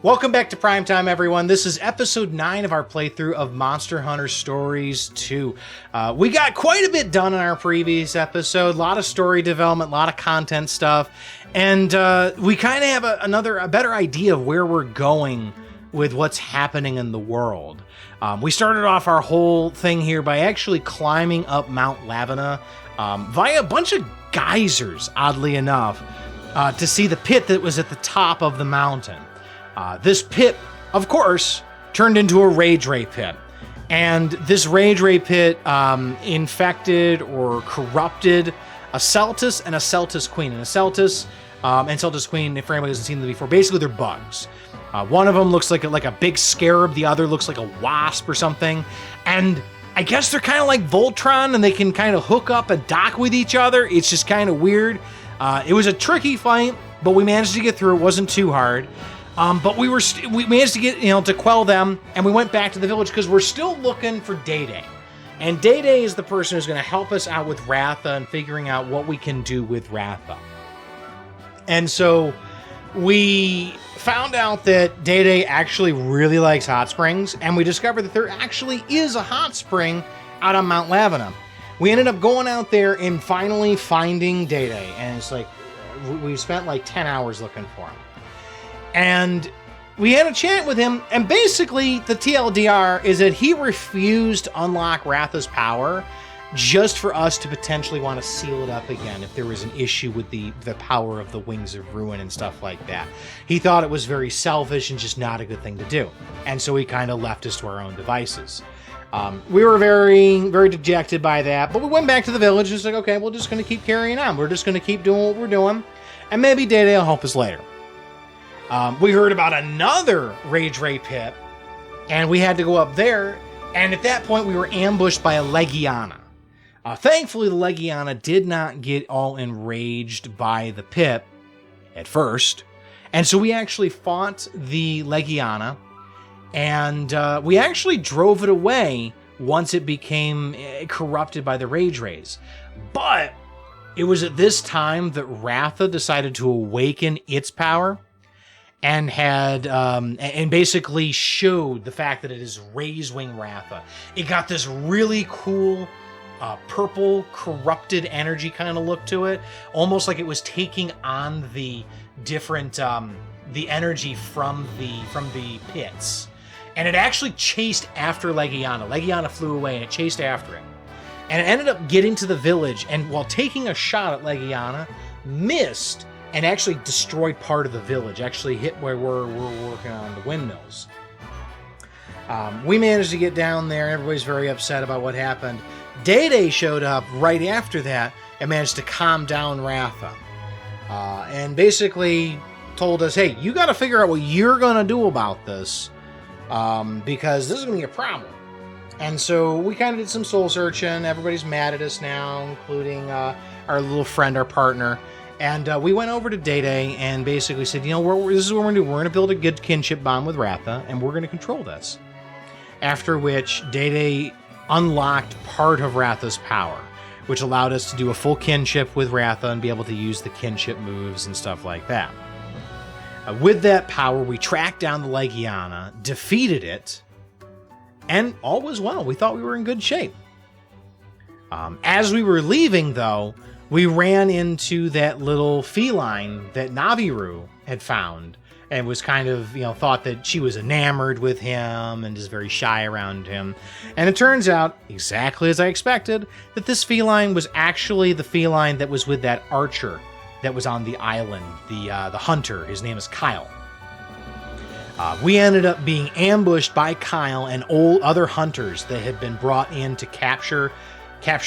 Welcome back to Primetime, everyone. This is episode 9 of our playthrough of Monster Hunter Stories 2. We got quite a bit done in our previous episode. A lot of story development, a lot of content stuff. And we kind of have a better idea of where we're going with what's happening in the world. We started off our whole thing here by actually climbing up Mount Lavina via a bunch of geysers, oddly enough, to see the pit that was at the top of the mountain. This pit, of course, turned into a Rage Ray pit. And this Rage Ray pit infected or corrupted a Celtis and a Celtis Queen. And a Celtis and Celtis Queen, if anybody hasn't seen them before, basically they're bugs. One of them looks like a big scarab. The other looks like a wasp or something. And I guess they're kind of like Voltron, and they can kind of hook up and dock with each other. It's just kind of weird. It was a tricky fight, but we managed to get through. It wasn't too hard. But we managed to get, to quell them, and we went back to the village because we're still looking for Day Day. And Day Day is the person who's going to help us out with Ratha and figuring out what we can do with Ratha. And so we found out that Day Day actually really likes hot springs, and we discovered that there actually is a hot spring out on Mount Lavina. We ended up going out there and finally finding Day Day, and it's like we spent like 10 hours looking for him. And we had a chat with him, and basically the TLDR is that he refused to unlock Ratha's power just for us to potentially want to seal it up again if there was an issue with the power of the Wings of Ruin and stuff like that. He thought it was very selfish and just not a good thing to do. And so he kind of left us to our own devices. We were very, very dejected by that, but we went back to the village and was like, okay, we're just going to keep carrying on. We're just going to keep doing what we're doing, and maybe Day Day will help us later. We heard about another Rage Ray pit, and we had to go up there, and at that point we were ambushed by a Legiana. Thankfully, the Legiana did not get all enraged by the pit at first, and so we actually fought the Legiana, and we actually drove it away once it became corrupted by the Rage Rays. But it was at this time that Ratha decided to awaken its power, and had and basically showed the fact that it is Raise Wing Ratha. It got this really cool purple corrupted energy kind of look to it, almost like it was taking on the different the energy from the pits. And it actually chased after Legiana. Legiana flew away and it chased after it. And it ended up getting to the village, and while taking a shot at Legiana, missed and actually destroyed part of the village, actually hit where we're working on the windmills. We managed to get down there, and everybody's very upset about what happened. Day Day showed up right after that and managed to calm down Ratha. And basically told us, hey, you got to figure out what you're going to do about this, because this is going to be a problem. And so we kind of did some soul searching. Everybody's mad at us now, including our little friend, our partner. And we went over to Day Day and basically said, this is what we're going to do. We're going to build a good kinship bond with Ratha, and we're going to control this. After which, Day Day unlocked part of Ratha's power, which allowed us to do a full kinship with Ratha and be able to use the kinship moves and stuff like that. With that power, we tracked down the Legiana, defeated it, and all was well. We thought we were in good shape. As we were leaving, though, we ran into that little feline that Navirou had found and was kind of, thought that she was enamored with him and is very shy around him. And it turns out, exactly as I expected, that this feline was actually the feline that was with that archer that was on the island, the hunter. His name is Kyle. We ended up being ambushed by Kyle and other hunters that had been brought in to capture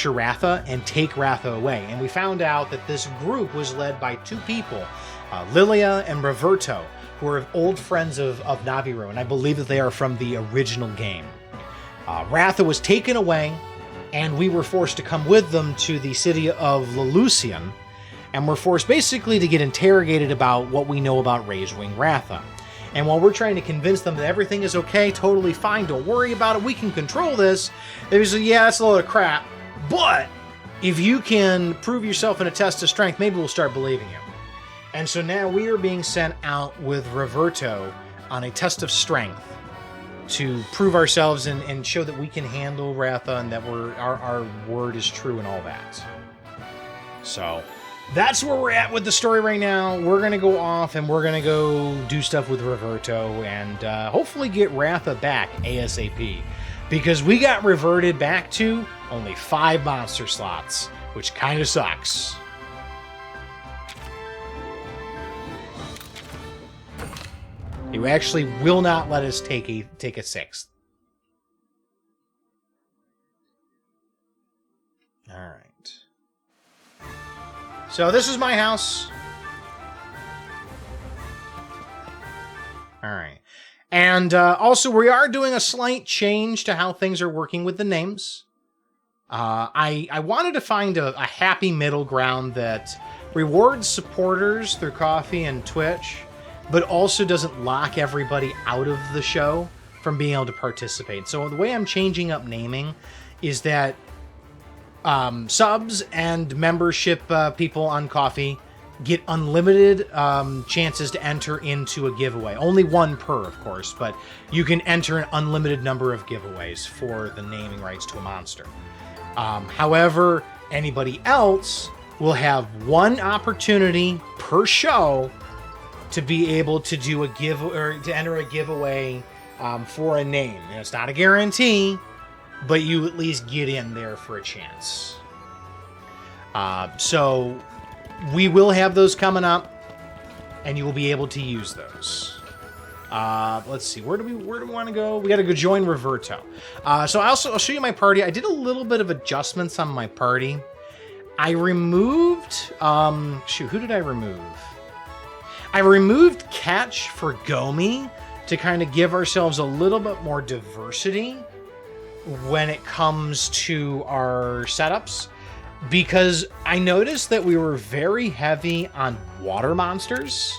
Ratha and take Ratha away. And we found out that this group was led by two people, Lilia and Roberto, who are old friends of Navirou, and I believe that they are from the original game. Ratha was taken away, and we were forced to come with them to the city of Lulucion, and we're forced basically to get interrogated about what we know about Rage Wing Ratha. And while we're trying to convince them that everything is okay, totally fine, don't worry about it, we can control this, they say, yeah, that's a load of crap, but if you can prove yourself in a test of strength, maybe we'll start believing you. And so now we are being sent out with Roberto on a test of strength to prove ourselves and show that we can handle Ratha and that our word is true and all that. So that's where we're at with the story right now. We're going to go off and we're going to go do stuff with Roberto and hopefully get Ratha back ASAP. Because we got reverted back to only 5 monster slots, which kind of sucks. You actually will not let us take a 6th. All right. So this is my house. All right. And also, we are doing a slight change to how things are working with the names. I wanted to find a happy middle ground that rewards supporters through Coffee and Twitch, but also doesn't lock everybody out of the show from being able to participate. So the way I'm changing up naming is that subs and membership people on Coffee get unlimited chances to enter into a giveaway. Only 1 per, of course, but you can enter an unlimited number of giveaways for the naming rights to a monster. However, anybody else will have 1 opportunity per show to be able to do to enter a giveaway for a name. And it's not a guarantee, but you at least get in there for a chance. So we will have those coming up, and you will be able to use those. Let's see, where do we want to go? We got to go join Roberto. So I'll show you my party. I did a little bit of adjustments on my party. I removed, who did I remove? I removed Catch for Gomi to kind of give ourselves a little bit more diversity when it comes to our setups, because I noticed that we were very heavy on water monsters.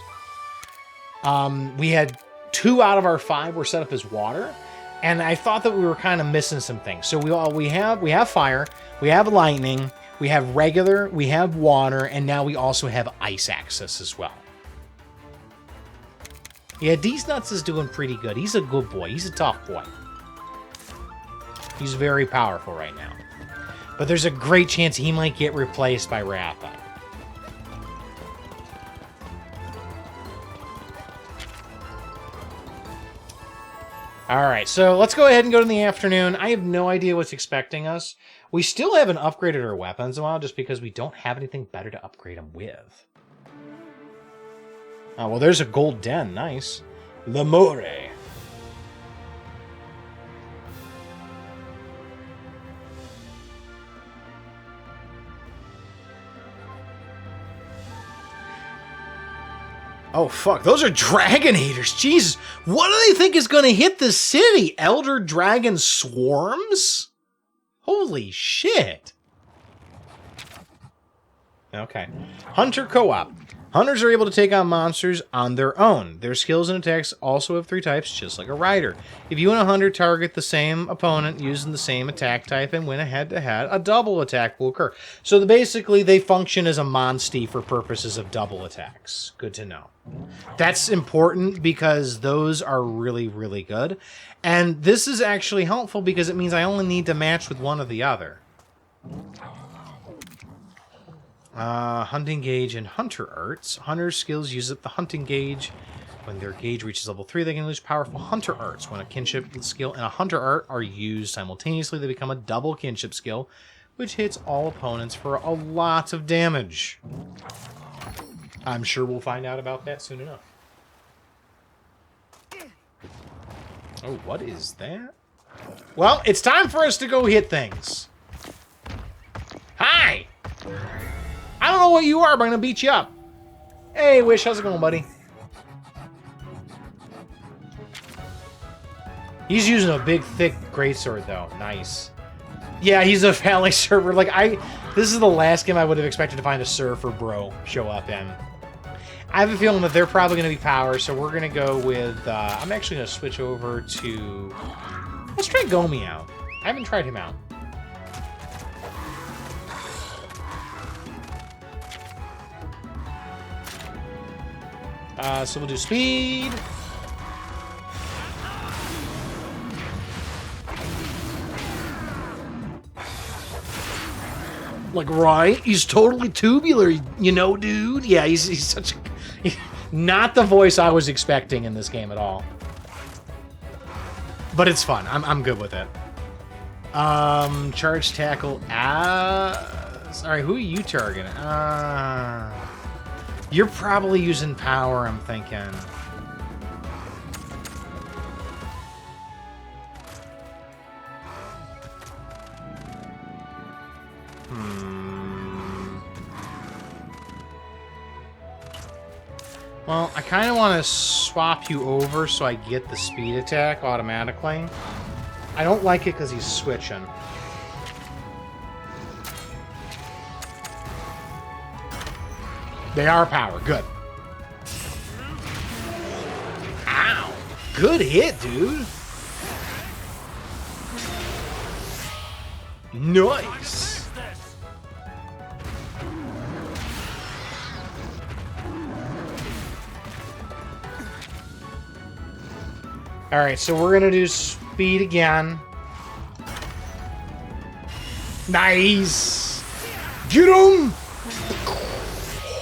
We had 2 out of our 5 were set up as water, and I thought that we were kind of missing some things. So we have fire, we have lightning, we have regular, we have water, and now we also have ice access as well. Yeah, D's Nuts is doing pretty good. He's a good boy. He's a tough boy. He's very powerful right now. But there's a great chance he might get replaced by Ratha. Alright, so let's go ahead and go to the afternoon. I have no idea what's expecting us. We still haven't upgraded our weapons in a while just because we don't have anything better to upgrade them with. Oh, well, there's a gold den. Nice. L'Amore. Oh, fuck. Those are Dragon Eaters. Jesus. What do they think is going to hit the city? Elder Dragon Swarms? Holy shit. Okay. Hunter Co-op. Hunters are able to take on monsters on their own. Their skills and attacks also have 3 types, just like a rider. If you and a hunter target the same opponent using the same attack type and win a head-to-head, a double attack will occur. So basically, they function as a monstie for purposes of double attacks. Good to know. That's important because those are really, really good. And this is actually helpful because it means I only need to match with one or the other. Hunting Gauge and Hunter Arts. Hunter skills use up the Hunting Gauge. When their gauge reaches level 3, they can lose powerful Hunter Arts. When a kinship skill and a Hunter Art are used simultaneously, they become a double kinship skill, which hits all opponents for a lot of damage. I'm sure we'll find out about that soon enough. Oh, what is that? Well, it's time for us to go hit things. Hi! I don't know what you are, but I'm gonna beat you up. Hey, Wish, how's it going, buddy? He's using a big, thick greatsword, though. Nice. Yeah, he's a Valley server. Like, this is the last game I would have expected to find a surfer bro show up in. I have a feeling that they're probably going to be power, so we're going to go with... I'm actually going to switch over to... Let's try Gomi out. I haven't tried him out. So we'll do speed. Like, right? He's totally tubular, you know, dude? Yeah, he's such a... Not the voice I was expecting in this game at all. But it's fun. I'm good with it. Charge tackle. Sorry, who are you targeting? You're probably using power, I'm thinking. Well, I kind of want to swap you over so I get the speed attack automatically. I don't like it because he's switching. They are power. Good. Ow. Good hit, dude. Nice. All right, so we're going to do speed again. Nice. Get him.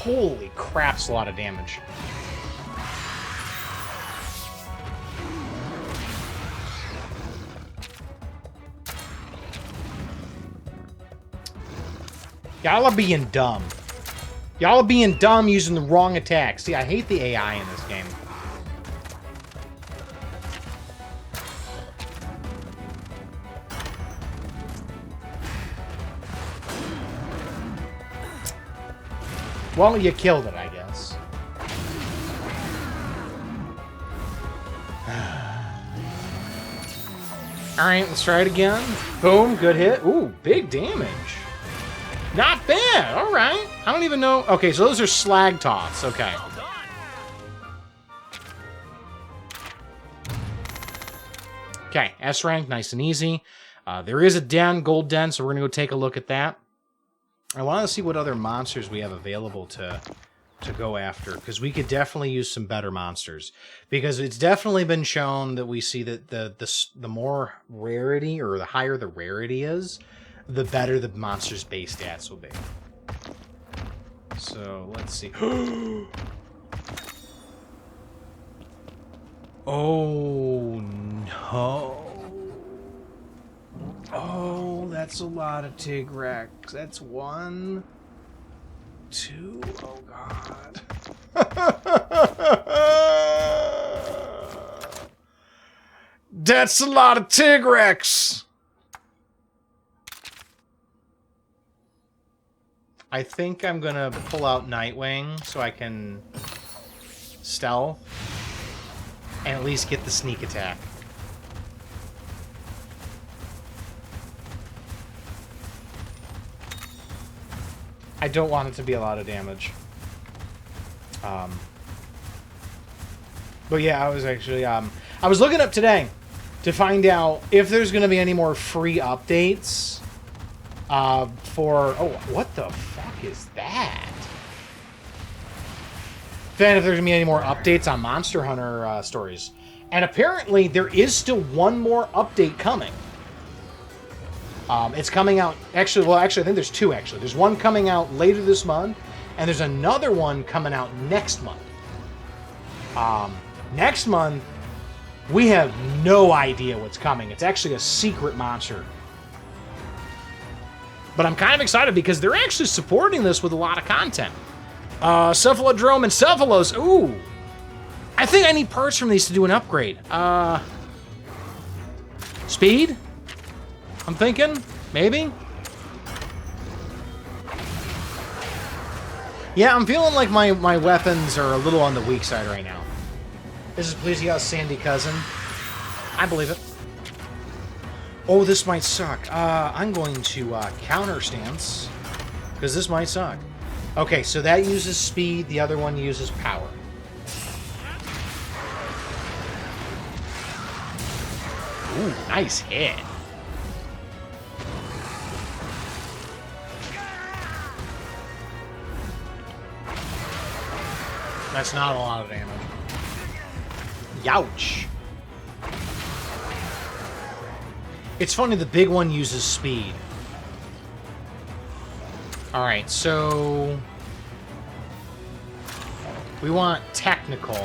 Holy crap, that's a lot of damage. Y'all are being dumb. Y'all are being dumb using the wrong attack. See, I hate the AI in this game. Well, you killed it, I guess. Alright, let's try it again. Boom, good hit. Ooh, big damage. Not bad, alright. I don't even know. Okay, so those are slag toss. Okay. Okay, S rank, nice and easy. There is a den, gold den, so we're going to go take a look at that. I want to see what other monsters we have available to go after, because we could definitely use some better monsters. Because it's definitely been shown that we see that the more rarity, or the higher the rarity is, the better the monster's base stats will be. So, let's see. Oh, no. Oh, that's a lot of Tigrex. That's 1, 2, oh god. That's a lot of Tigrex! I think I'm gonna pull out Nightwing so I can stealth and at least get the sneak attack. I don't want it to be a lot of damage. But yeah, I was actually, I was looking up today to find out if there's going to be any more free updates for, oh, what the fuck is that? Then if there's going to be any more updates on Monster Hunter stories. And apparently there is still one more update coming. It's coming out, actually, I think there's two, actually. There's one coming out later this month, and there's another one coming out next month. Next month, we have no idea what's coming. It's actually a secret monster. But I'm kind of excited because they're actually supporting this with a lot of content. Cephalodrome and Cephalos, ooh! I think I need parts from these to do an upgrade. Speed? I'm thinking, maybe? Yeah, I'm feeling like my weapons are a little on the weak side right now. This is Please You Got Sandy Cousin. I believe it. Oh, this might suck. I'm going to counter stance, because this might suck. Okay, so that uses speed, the other one uses power. Ooh, nice hit. That's not a lot of damage. Youch. It's funny, the big one uses speed. Alright, so... we want technical.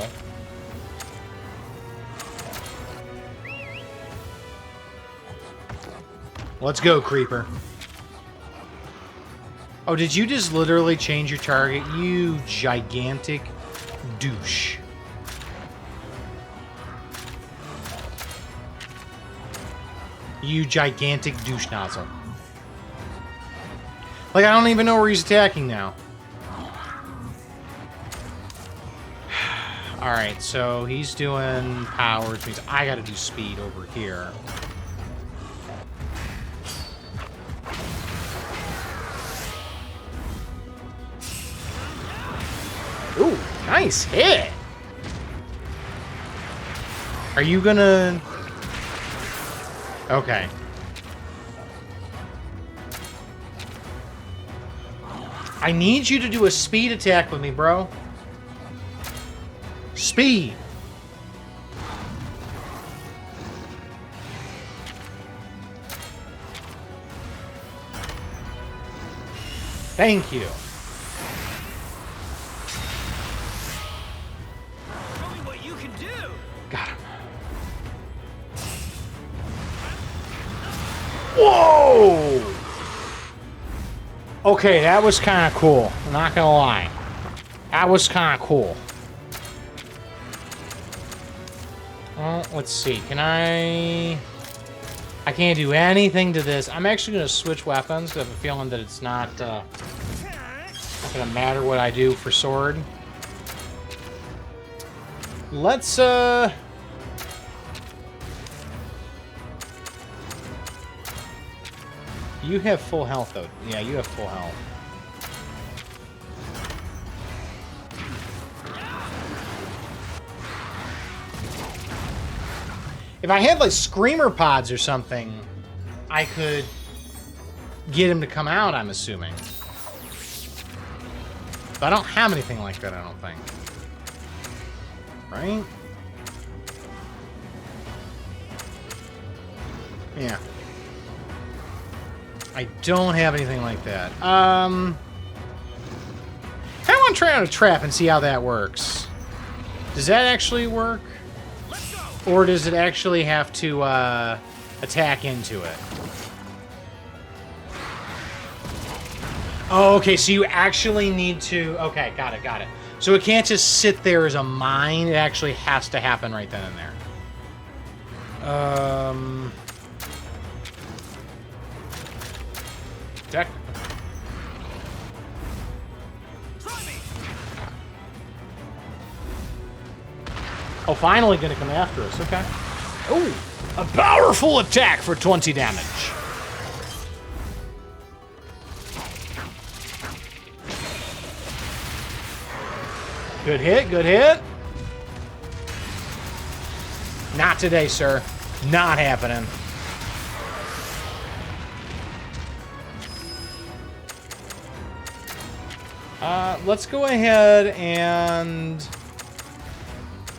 Let's go, Creeper. Oh, did you just literally change your target? You gigantic douche. You gigantic douche nozzle. Like, I don't even know where he's attacking now. Alright, so he's doing power, which means I gotta do speed over here. Ooh, nice hit! Are you gonna... okay. I need you to do a speed attack with me, bro. Speed! Thank you. Show me what you can do. Got him. Whoa! Okay, that was kind of cool. I'm not gonna lie. That was kind of cool. Well, let's see. Can I can't do anything to this. I'm actually gonna switch weapons because I have a feeling that it's not gonna matter what I do for sword. Let's you have full health, though. Yeah, you have full health. If I had, like, screamer pods or something, I could get him to come out, I'm assuming. But I don't have anything like that, I don't think. Right? Yeah. I don't have anything like that. I want to try out a trap and see how that works. Does that actually work? Or does it actually have to attack into it? Oh, okay, so you actually need to... okay, got it, got it. So it can't just sit there as a mine. It actually has to happen right then and there. Deck. Oh, finally gonna come after us. Okay. Oh, a powerful attack for 20 damage. Good hit, good hit. Not today, sir. Not happening. Let's go ahead and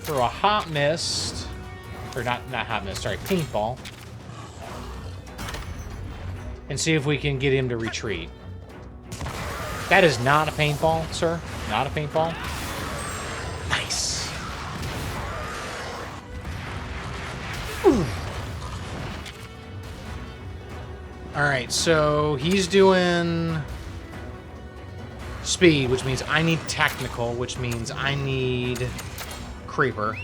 throw a hot mist, or not hot mist, sorry, paintball, and see if we can get him to retreat. That is not a paintball, sir. Not a paintball. Nice. Ooh. All right, so he's doing speed, which means I need technical, which means I need creeper.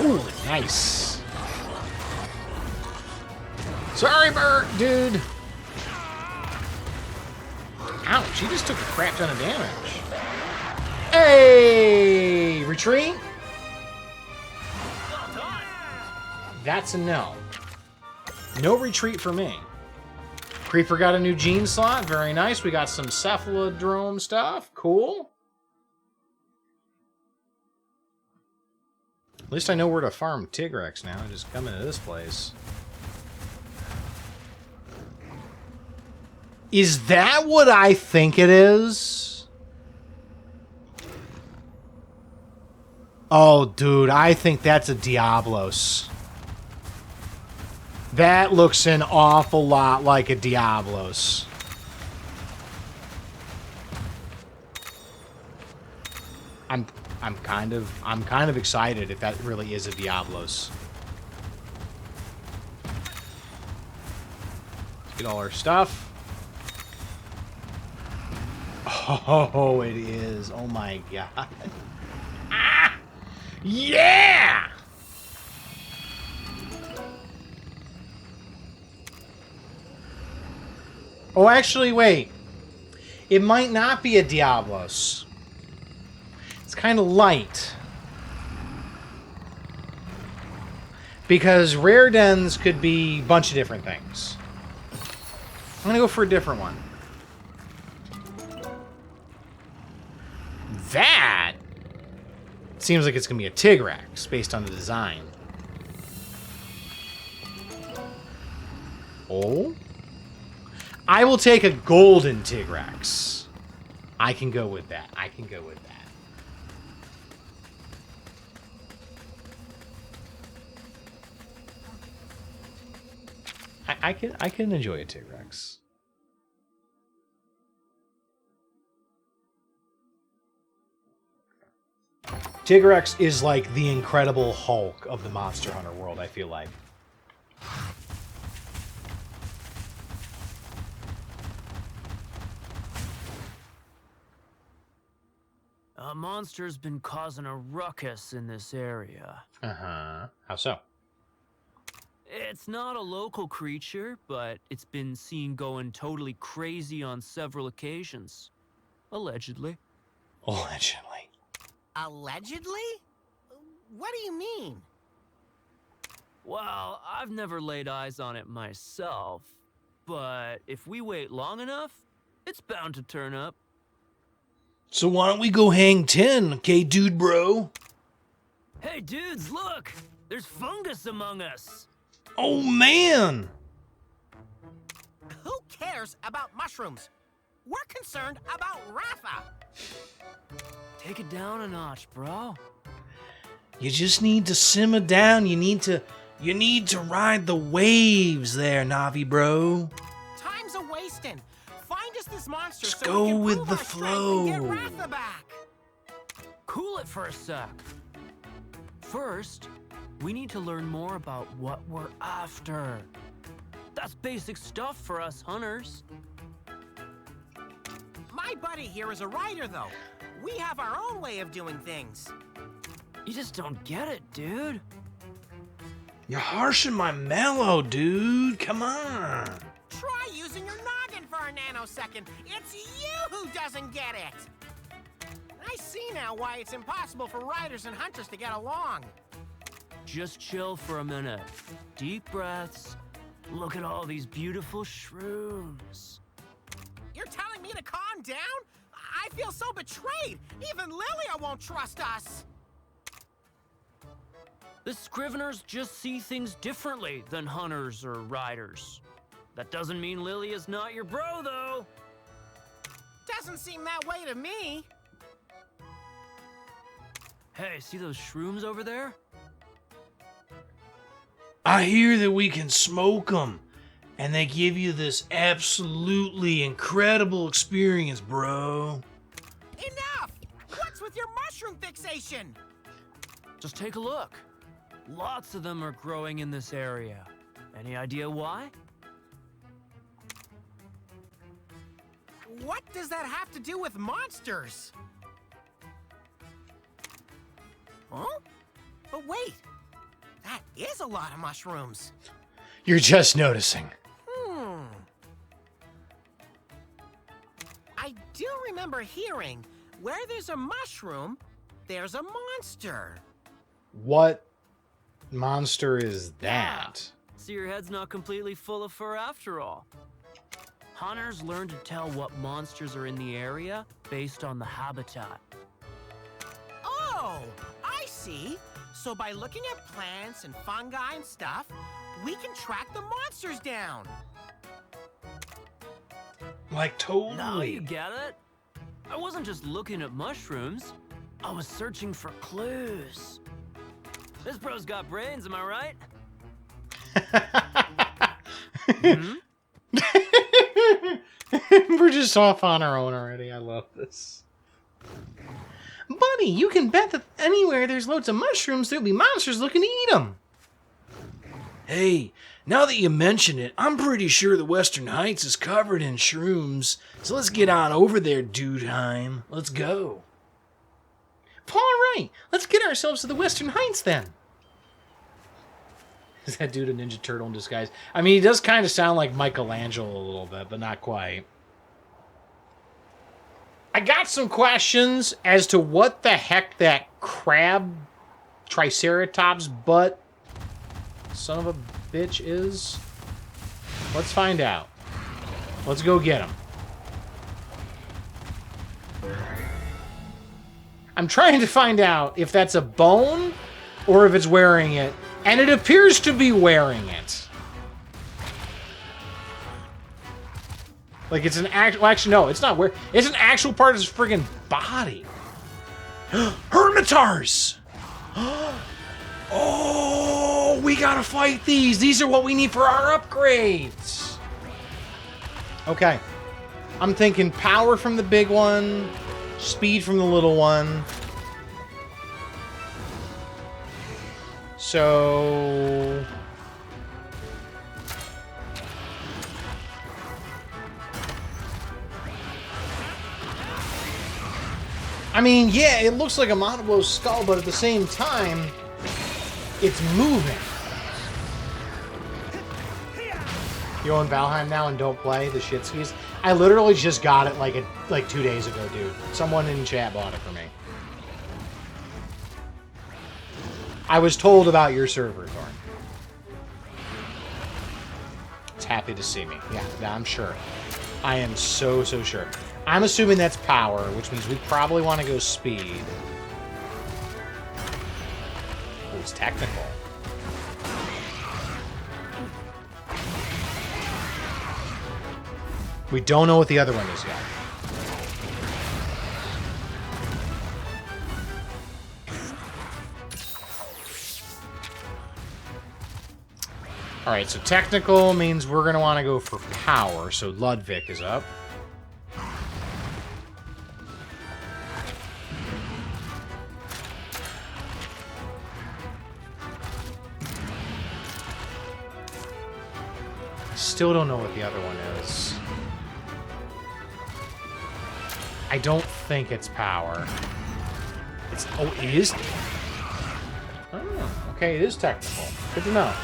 Ooh, nice. Sorry, Bert, dude. Ouch, he just took a crap ton of damage. Hey! Retreat? That's a no. No retreat for me. Creeper got a new gene slot. Very nice. We got some cephalodrome stuff. Cool. At least I know where to farm Tigrex now. Just come into this place. Is that what I think it is? Oh, dude, I think that's a Diablos. That looks an awful lot like a Diablos. I'm kind of excited if that really is a Diablos. Let's get all our stuff. Oh, it is. Oh my god. Ah! Yeah! Oh, actually, wait. It might not be a Diablos. It's kind of light. Because rare dens could be a bunch of different things. I'm going to go for a different one. That seems like it's going to be a Tigrex based on the design. Oh? I will take a golden Tigrex. I can go with that. I can go with that. I can enjoy a Tigrex. Tigrex is like the Incredible Hulk of the Monster Hunter world, I feel like. A monster's been causing a ruckus in this area. Uh-huh. How so? It's not a local creature, but it's been seen going totally crazy on several occasions. Allegedly. Allegedly. Allegedly? What do you mean? Well, I've never laid eyes on it myself, but if we wait long enough, it's bound to turn up. So why don't we go hang 10, okay, dude, bro? Hey dudes, look! There's fungus among us! Oh, man! Who cares about mushrooms? We're concerned about Ratha. Take it down a notch, bro. You just need to simmer down. You need to ride the waves there, Navi, bro. Time's a wasting. Find us this monster Just so go we can with prove the our strength and flow. get Ratha back. Cool it for a sec. First, we need to learn more about what we're after. That's basic stuff for us hunters. My buddy here is a writer, though. We have our own way of doing things. You just don't get it, dude. You're harshing my mellow, dude. Come on. Try using your noggin for a nanosecond. It's you who doesn't get it. I see now why it's impossible for writers and hunters to get along. Just chill for a minute. Deep breaths. Look at all these beautiful shrooms. You're telling me to calm down? I feel so betrayed. Even Lilia won't trust us. The Scriveners just see things differently than hunters or riders. That doesn't mean Lilia's not your bro, though. Doesn't seem that way to me. Hey, see those shrooms over there? I hear that we can smoke them, and they give you this absolutely incredible experience, bro. Enough! What's with your mushroom fixation? Just take a look. Lots of them are growing in this area. Any idea why? What does that have to do with monsters? Huh? But wait, that is a lot of mushrooms. You're just noticing. I do remember hearing, where there's a mushroom, there's a monster. What monster is that? See, your head's not completely full of fur after all. Hunters learn to tell what monsters are in the area based on the habitat. Oh, I see. So by looking at plants and fungi and stuff, we can track the monsters down. Like totally. Now you get it? I wasn't just looking at mushrooms. I was searching for clues. This bro's got brains, am I right? Hmm? We're just off on our own already. I love this. Buddy, you can bet that anywhere there's loads of mushrooms, there'll be monsters looking to eat them. Hey, now that you mention it, I'm pretty sure the Western Heights is covered in shrooms. So let's get on over there, Dudeheim. Let's go. All right, let's get ourselves to the Western Heights then. Is that dude a Ninja Turtle in disguise? I mean, he does kind of sound like Michelangelo a little bit, but not quite. I got some questions as to what the heck that crab triceratops butt son of a bitch is. Let's find out. Let's go get him. I'm trying to find out if that's a bone or if it's wearing it. And it appears to be wearing it. Like it's an actual... Well, actually, no, it's not wearing... It's an actual part of his friggin' body. Hermitars! Oh, we gotta fight these. These are what we need for our upgrades. Okay. I'm thinking power from the big one, speed from the little one. So... I mean, yeah, it looks like a Monoblo's skull, but at the same time, it's moving. You own Valheim now and don't play the shit skis? I literally just got it like 2 days ago, dude. Someone in chat bought it for me. I was told about your server, Thorn. It's happy to see me. Yeah, I'm sure. I am so sure. I'm assuming that's power, which means we probably want to go speed. Oh, it's technical. We don't know what the other one is yet. Alright, so technical means we're going to want to go for power, so Ludwig is up. Still don't know what the other one is. I don't think it's power. It's... Oh, it is? Oh, okay, it is technical. Good to know.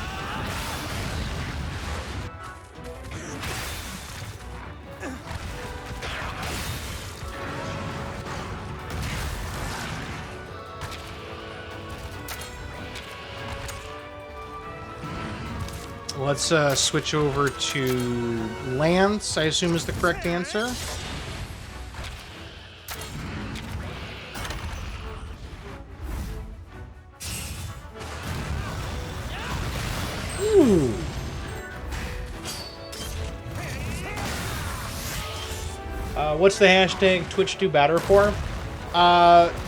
Let's switch over to Lance, I assume is the correct answer. Ooh. What's the hashtag Twitch do better for?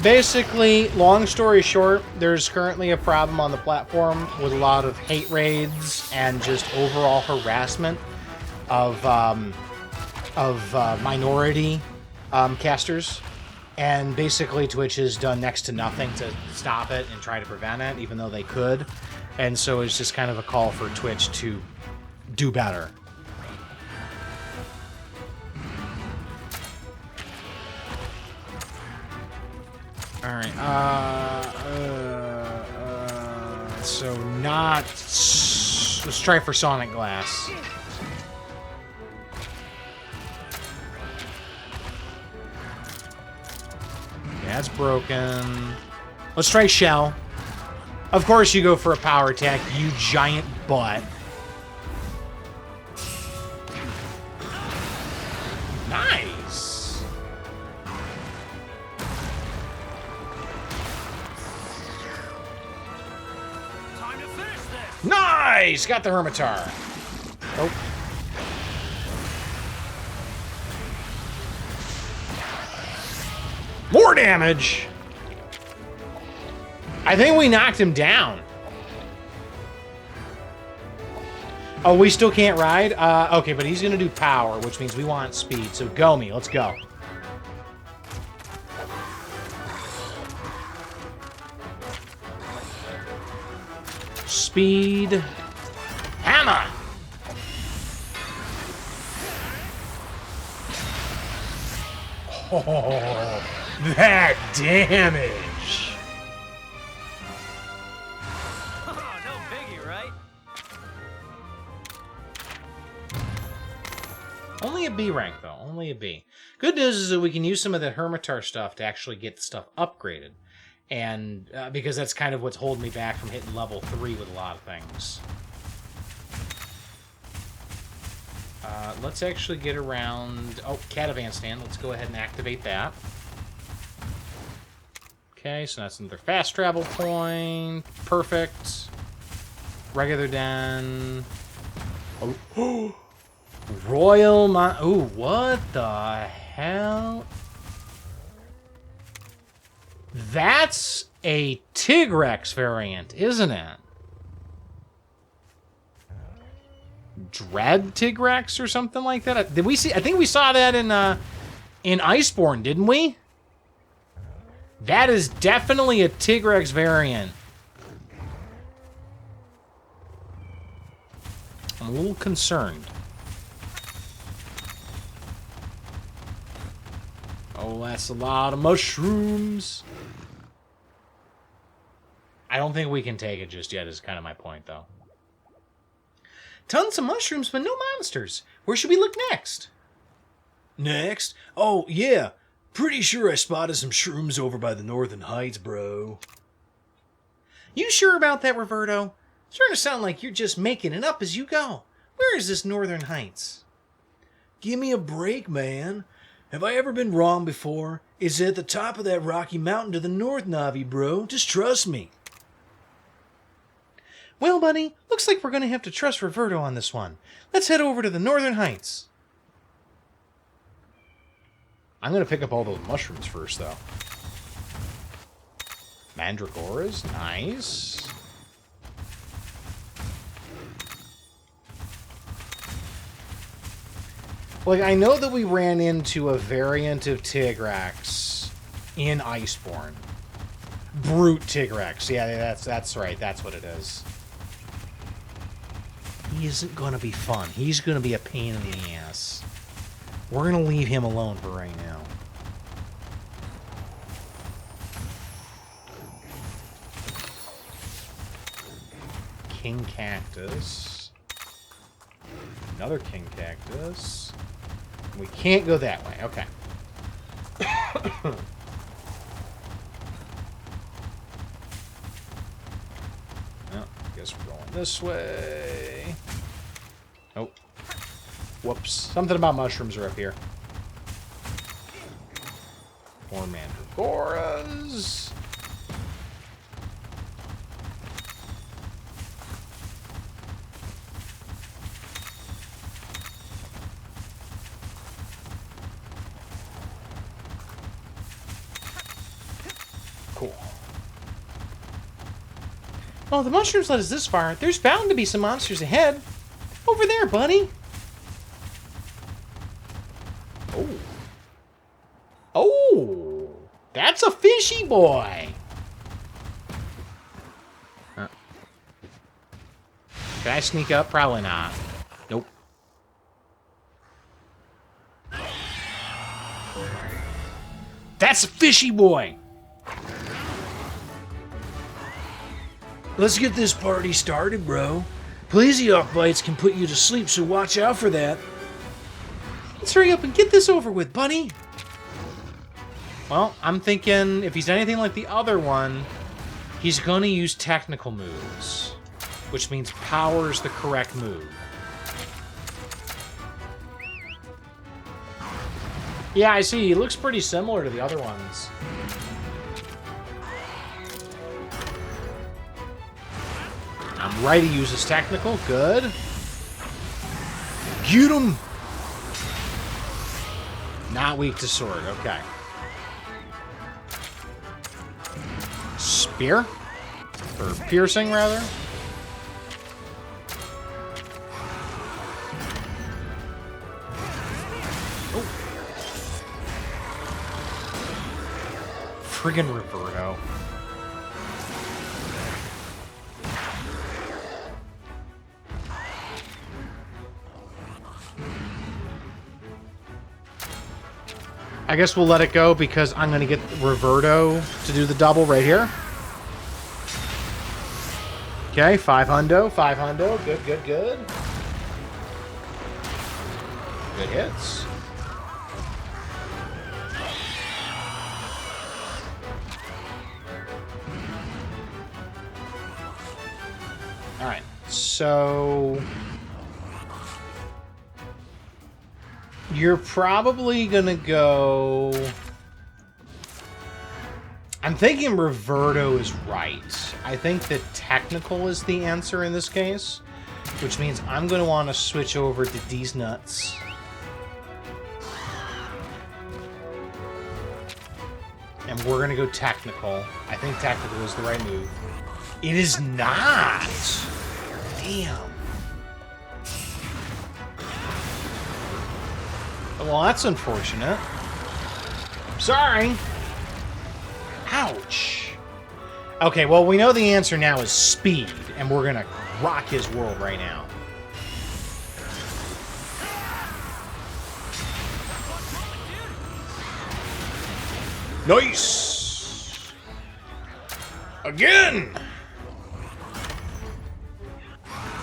Basically, long story short, there's currently a problem on the platform with a lot of hate raids and just overall harassment of minority casters. And basically, Twitch has done next to nothing to stop it and try to prevent it, even though they could. And so it's just kind of a call for Twitch to do better. Alright, so not... Let's try for Sonic Glass. Yeah, it's broken. Let's try Shell. Of course you go for a power attack, you giant butt. Nice! Time to finish this. Nice! Got the Hermitar. Oh. More damage! I think we knocked him down. Oh, we still can't ride? Okay, but he's gonna do power, which means we want speed. So go me, let's go. Speed. Hammer! Oh, that damage! Oh, no biggie, right? Only a B rank, though. Only a B. Good news is that we can use some of the Hermitar stuff to actually get the stuff upgraded. And because that's kind of what's holding me back from hitting level 3 with a lot of things. Let's actually get around... Oh, Catavan Stand. Let's go ahead and activate that. Okay, so that's another fast travel point. Perfect. Regular Den. Oh. Royal Ooh, what the hell? That's a Tigrex variant, isn't it? Dread Tigrex or something like that? Did we see? I think we saw that in Iceborne, didn't we? That is definitely a Tigrex variant. I'm a little concerned. Oh, that's a lot of mushrooms. I don't think we can take it just yet, is kind of my point, though. Tons of mushrooms, but no monsters. Where should we look next? Next? Oh, yeah. Pretty sure I spotted some shrooms over by the Northern Heights, bro. You sure about that, Roberto? Starting to sound like you're just making it up as you go. Where is this Northern Heights? Give me a break, man. Have I ever been wrong before? It's at the top of that rocky mountain to the north, Navi, bro. Just trust me. Well, buddy, looks like we're going to have to trust Roberto on this one. Let's head over to the Northern Heights. I'm going to pick up all those mushrooms first, though. Mandrakoras, nice. Like, I know that we ran into a variant of Tigrex in Iceborne. Brute Tigrex. Yeah, that's right. That's what it is. He isn't going to be fun. He's going to be a pain in the ass. We're going to leave him alone for right now. King Cactus. Another King Cactus. We can't go that way. Okay. Well, I guess we're going this way. Oh. Whoops. Something about mushrooms are up here. More Mandrakoras. Cool. Oh, the mushrooms led us this far. There's bound to be some monsters ahead. Over there, buddy. Oh. Oh. That's a fishy boy. Huh. Can I sneak up? Probably not. Nope. That's a fishy boy. Let's get this party started, bro. Plesioc bites can put you to sleep, so watch out for that. Let's hurry up and get this over with, buddy. Well, I'm thinking if he's anything like the other one, he's going to use technical moves, which means power's the correct move. Yeah, I see. He looks pretty similar to the other ones. I'm right, he uses technical. Good. Get him! Not weak to sword. Okay. Spear. Or piercing, rather. Oh. Friggin' Roberto. I guess we'll let it go because I'm going to get Roberto to do the double right here. Okay, 5 hundo, 5 hundo. Good, good, good. Good hits. All right, so you're probably gonna go. I'm thinking Roberto is right. I think that technical is the answer in this case, which means I'm going to want to switch over to these nuts. And we're going to go technical. I think technical is the right move. It is not! Damn. Well, that's unfortunate. Sorry. Ouch. Okay, well, we know the answer now is speed, and we're gonna rock his world right now. Nice! Again!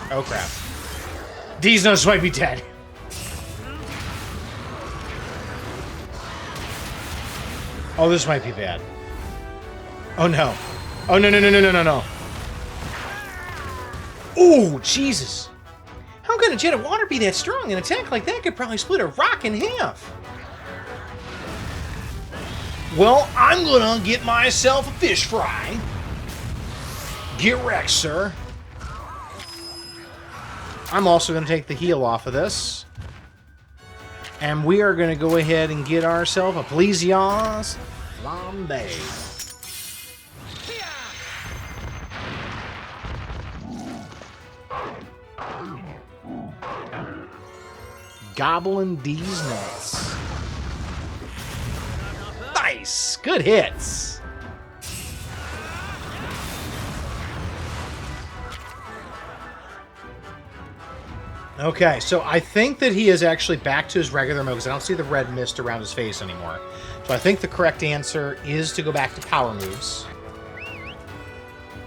Oh, crap. These nuts might be dead. Oh, this might be bad. Oh, no. Oh, no, no, no, no, no, no, no. Oh, Jesus. How could a jet of water be that strong? An attack like that could probably split a rock in half. Well, I'm gonna get myself a fish fry. Get wrecked, sir. I'm also gonna take the heel off of this. And we are gonna go ahead and get ourselves a Plesiosaurus Flambe. Gobbling these nuts. Nice! Good hits! Okay, so I think that he is actually back to his regular mode because I don't see the red mist around his face anymore. So I think the correct answer is to go back to power moves.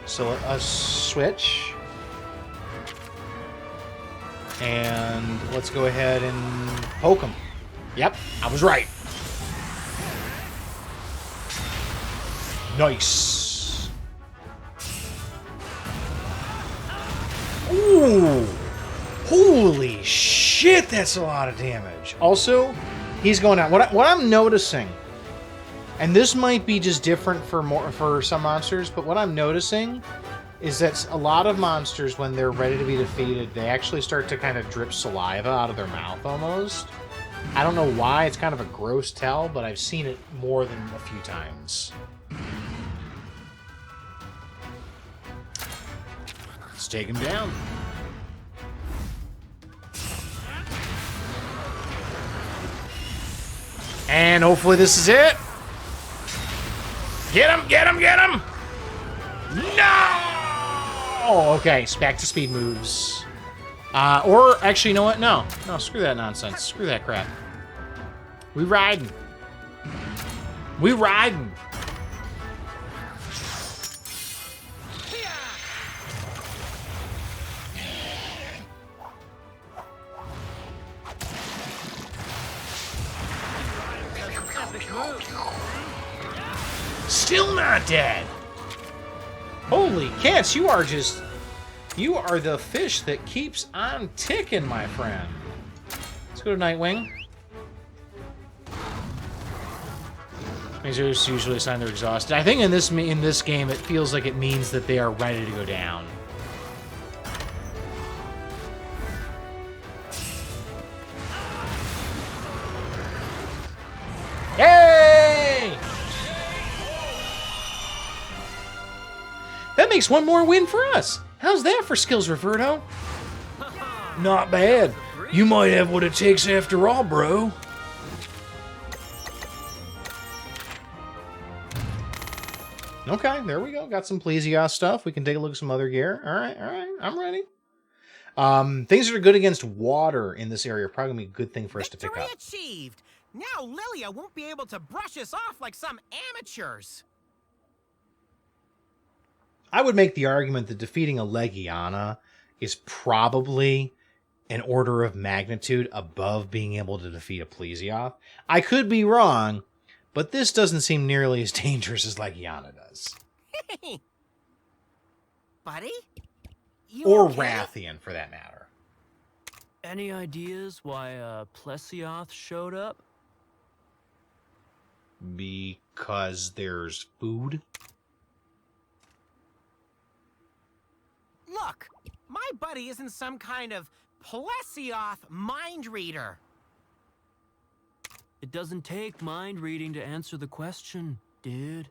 So let us switch. And let's go ahead and poke him. Yep, I was right. Nice. Ooh. Holy shit, that's a lot of damage. Also, he's going out. What I'm noticing, and this might be just different for some monsters, but what I'm noticing is that a lot of monsters, when they're ready to be defeated, they actually start to kind of drip saliva out of their mouth almost. I don't know why. It's kind of a gross tell, but I've seen it more than a few times. Let's take him down. And hopefully this is it. Get him, get him, get him! No! Oh, okay. It's back to speed moves. Or, actually, you know what? No. No, screw that nonsense. Screw that crap. We riding. We riding. Still not dead. Holy cats, you are the fish that keeps on ticking, my friend. Let's go to Nightwing. Means it's usually a sign they're exhausted. I think in this game, it feels like it means that they are ready to go down. Yay! That makes one more win for us. How's that for skills, Roberto? Not bad. You might have what it takes after all, bro. Okay, there we go. Got some Plesios stuff. We can take a look at some other gear. All right, I'm ready. Things that are good against water in this area are probably going to be a good thing for us to pick up. Victory achieved! Now Lilia won't be able to brush us off like some amateurs. I would make the argument that defeating a Legiana is probably an order of magnitude above being able to defeat a Plesios. I could be wrong, but this doesn't seem nearly as dangerous as Legiana does. Hey, buddy? You Or okay? Rathian, for that matter. Any ideas why Plesioth showed up? Because there's food? Look, my buddy isn't some kind of Plesioth mind reader. It doesn't take mind reading to answer the question, dude.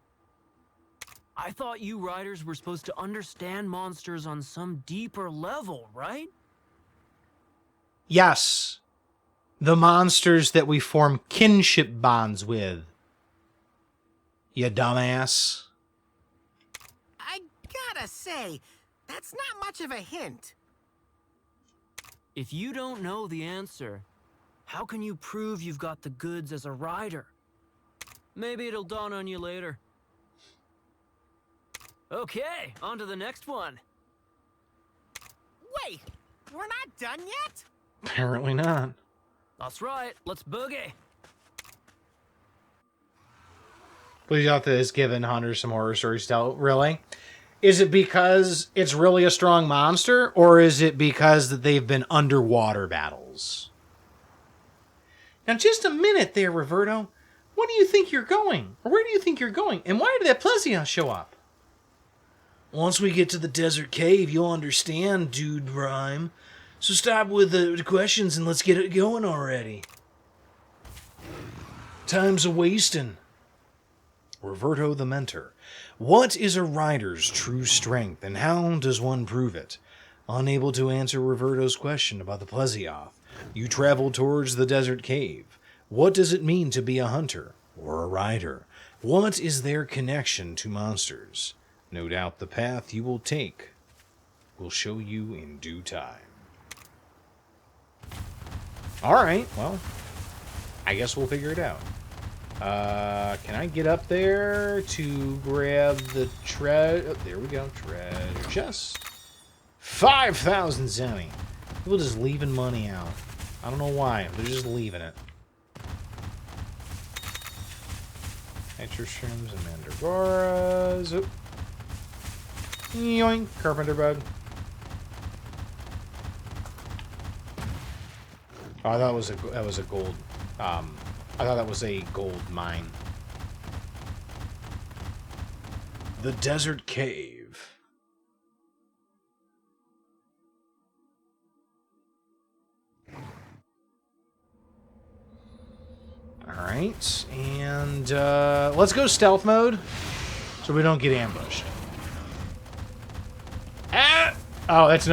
I thought you riders were supposed to understand monsters on some deeper level, right? Yes. The monsters that we form kinship bonds with. You dumbass. I gotta say, that's not much of a hint. If you don't know the answer, how can you prove you've got the goods as a rider? Maybe it'll dawn on you later. Okay, on to the next one. Wait, we're not done yet? Apparently not. That's right, let's boogie. Plesioth has given Hunter some horror stories to tell. Really? Is it because it's really a strong monster, or is it because that they've been underwater battles? Now, just a minute there, Roberto. What do you think you're going? Or where do you think you're going? And why did that Plesioth show up? Once we get to the desert cave, you'll understand, dude rhyme. So stop with the questions and let's get it going already. Time's a-wasting. Roberto the Mentor. What is a rider's true strength, and how does one prove it? Unable to answer Roberto's question about the Plesioth, you travel towards the desert cave. What does it mean to be a hunter or a rider? What is their connection to monsters? No doubt the path you will take will show you in due time. Alright, well, I guess we'll figure it out. Can I get up there to grab the treasure? Oh, there we go, treasure chest. 5,000 zeni. People just leaving money out. I don't know why, they're just leaving it. Extra shrooms and mandragoras. Oop. Yoink, carpenter bug. Oh, I thought that was a gold. I thought that was a gold mine. The desert cave. Alright, and let's go stealth mode so we don't get ambushed. Ah! Oh, it's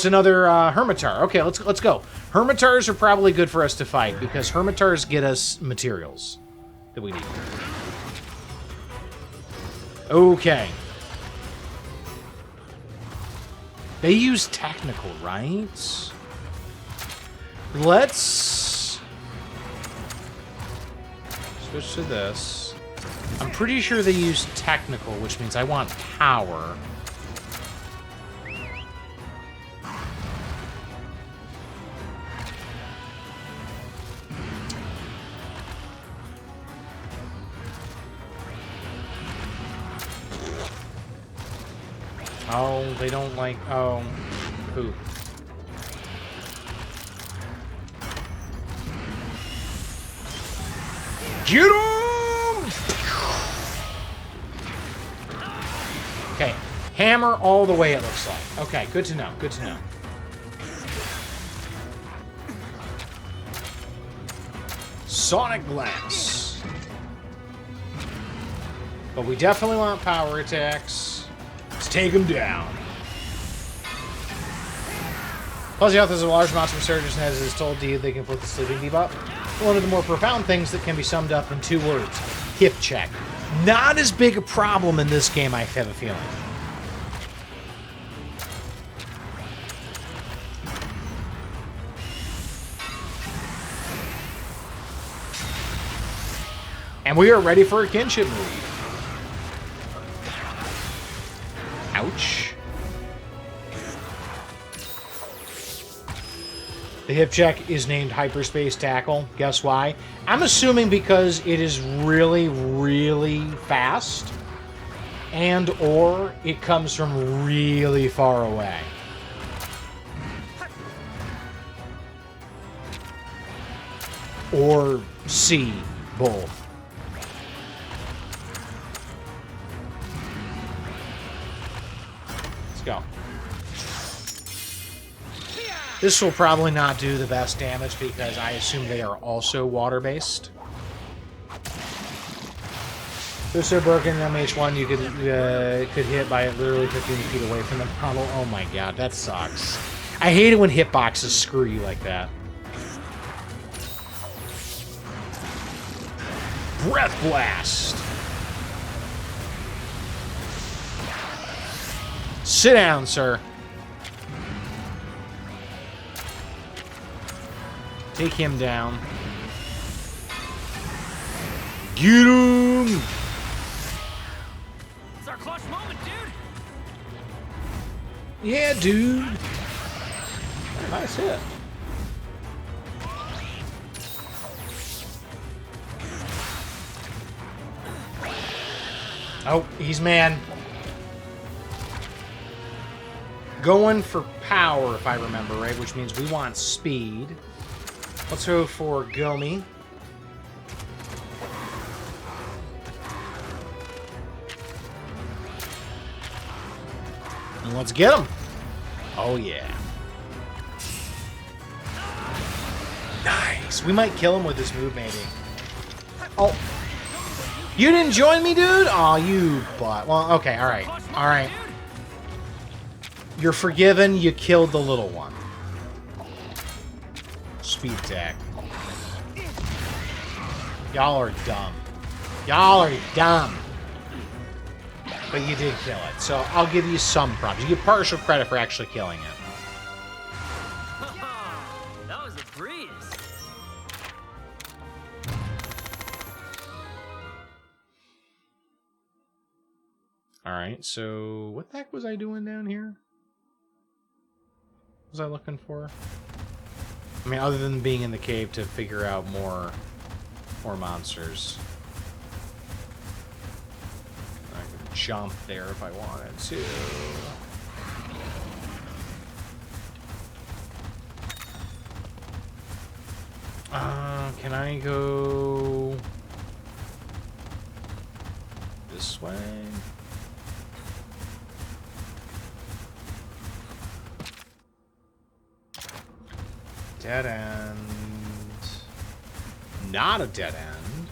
another Hermitar. Okay, let's go. Hermitars are probably good for us to fight because Hermitars get us materials that we need. Okay. They use technical, right? Let's switch to this. I'm pretty sure they use technical, which means I want power. Oh, they don't like... Oh, poop. Get him! Okay, hammer all the way, it looks like. Okay, good to know, good to know. Sonic Blast. But we definitely want power attacks. Let's take him down. Plus, the authors of large amounts of resurgence, as is told to you, they can put the sleeping debuff. One of the more profound things that can be summed up in 2 words. Hip check. Not as big a problem in this game, I have a feeling. And we are ready for a kinship move. Ouch. The hip check is named Hyperspace Tackle. Guess why? I'm assuming because it is really, really fast. And or it comes from really far away. Or C, both. Go. This will probably not do the best damage because I assume they are also water-based. If they're broken in MH1, you could hit by literally 15 feet away from the model. Oh my god, that sucks. I hate it when hitboxes screw you like that. Breath Blast! Sit down, sir. Take him down. Get him! It's our clutch moment, dude. Yeah, dude. Nice hit. Oh, he's man. Going for power, if I remember right, which means we want speed. Let's go for Gomi. And let's get him. Oh, yeah. Nice. We might kill him with this move, maybe. Oh. You didn't join me, dude? Aw, you butt. Well, okay, alright. Alright. You're forgiven. You killed the little one. Speed attack. Y'all are dumb. Y'all are dumb. But you did kill it, so I'll give you some props. You get partial credit for actually killing it. That was a breeze. Alright, so what the heck was I doing down here? What was I looking for? I mean, other than being in the cave to figure out more monsters. I could jump there if I wanted to. Can I go this way? Dead end. Not a dead end.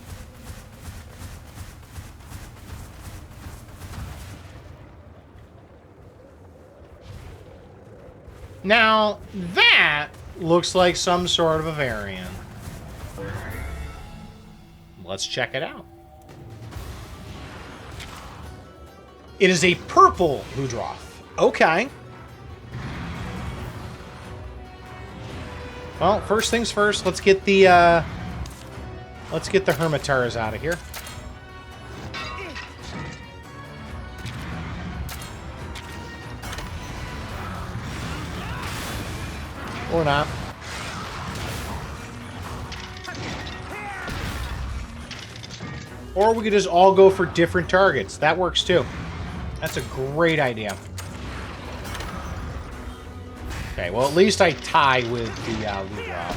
Now, that looks like some sort of a variant. Let's check it out. It is a purple Ludroth. Okay. Well, first things first, let's get the Hermitaras out of here. Or not. Or we could just all go for different targets. That works too. That's a great idea. Okay, well at least I tie with the Ludroth.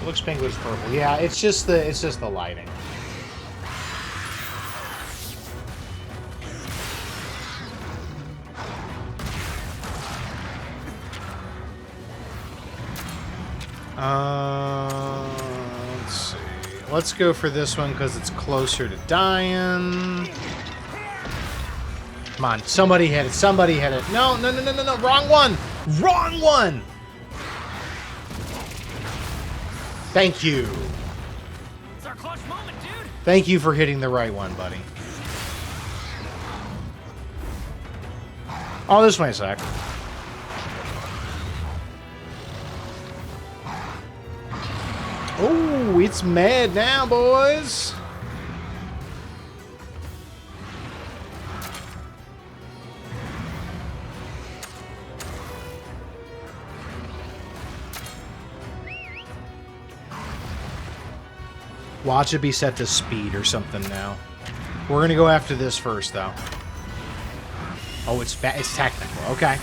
It looks pink, looks purple. Yeah, it's just the lighting. Let's see. let's go for this one because it's closer to dying. Come on, somebody hit it. Somebody hit it. No, no, no, no, no, no. Wrong one. Wrong one. Thank you. It's our clutch moment, dude. Thank you for hitting the right one, buddy. Oh, this way a sec. Oh, it's mad now, boys. Watch it be set to speed or something now. We're gonna go after this first, though. Oh, it's technical. Okay.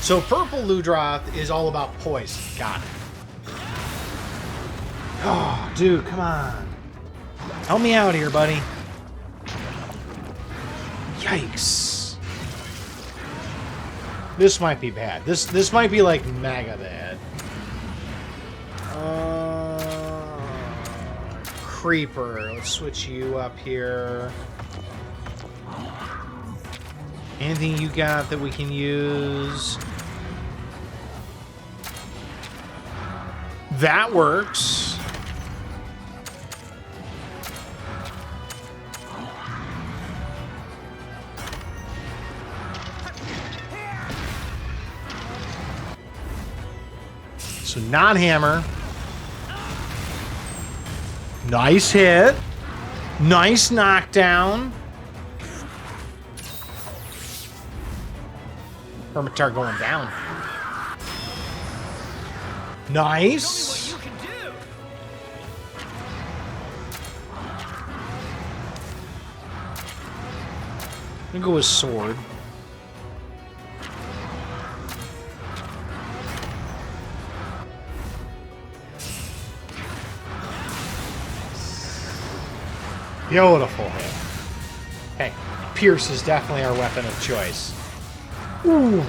So purple Ludroth is all about poison. Got it. Oh, dude, come on. Help me out here, buddy. Yikes. This might be bad. This might be like mega bad. Creeper. Let's switch you up here. Anything you got that we can use? That works. So not hammer. Nice hit. Nice knockdown. Hermitar going down. Nice. Show me what you can do. I'm gonna go with sword. Beautiful hit. Okay, Pierce is definitely our weapon of choice. Ooh.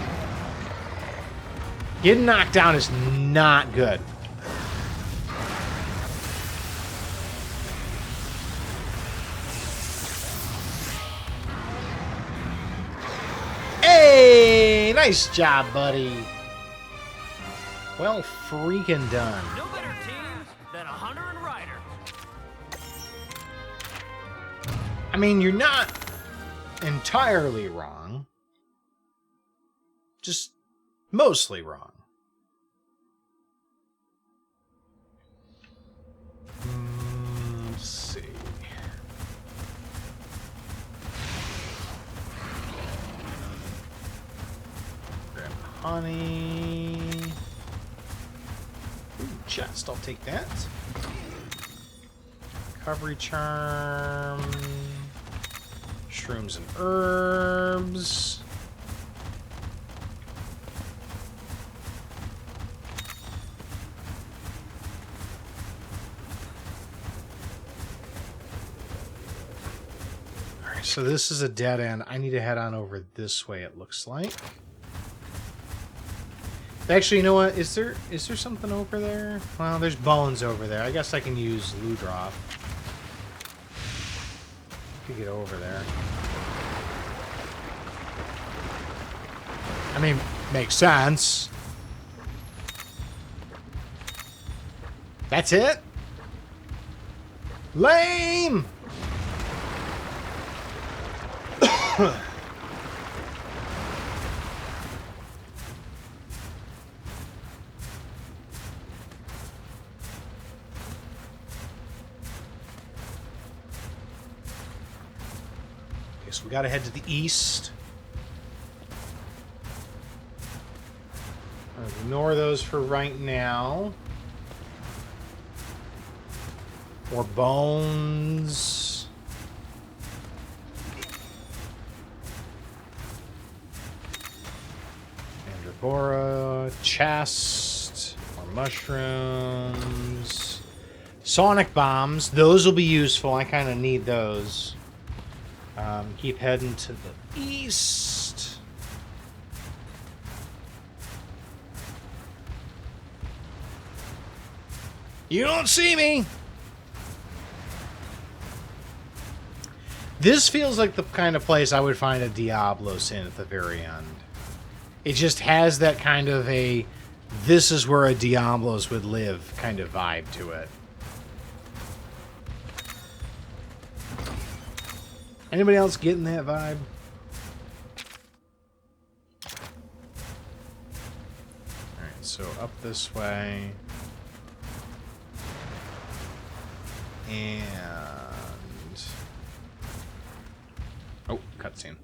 Getting knocked down is not good. Hey! Nice job, buddy. Well freaking done. No better team than a hunter and rider. I mean, you're not entirely wrong. Just mostly wrong. Let's see. Grab honey. Ooh, chest, I'll take that. Recovery charm. Shrooms and herbs. Alright, so this is a dead end. I need to head on over this way, it looks like. Actually, you know what? Is there something over there? Well, there's bones over there. I guess I can use Ludroth to get over there. I mean, makes sense. That's it? Lame! So we gotta head to the east. Ignore those for right now. More bones. Mandragora, chest, more mushrooms. Sonic bombs, those will be useful. I kind of need those. Keep heading to the east. You don't see me! This feels like the kind of place I would find a Diablos in at the very end. It just has that kind of a, this is where a Diablos would live kind of vibe to it. Anybody else getting that vibe? Alright, so up this way. And... oh, cutscene.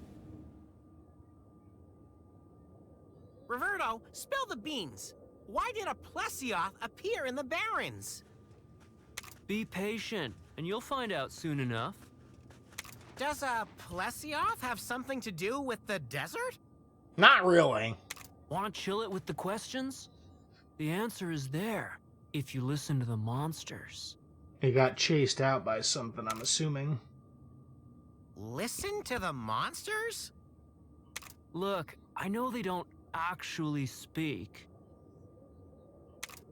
Roberto, spill the beans. Why did a Plesioth appear in the Barrens? Be patient, and you'll find out soon enough. Does a Plesioth have something to do with the desert? Not really. Want to chill it with the questions? The answer is there, if you listen to the monsters. He got chased out by something, I'm assuming. Listen to the monsters? Look, I know they don't actually speak,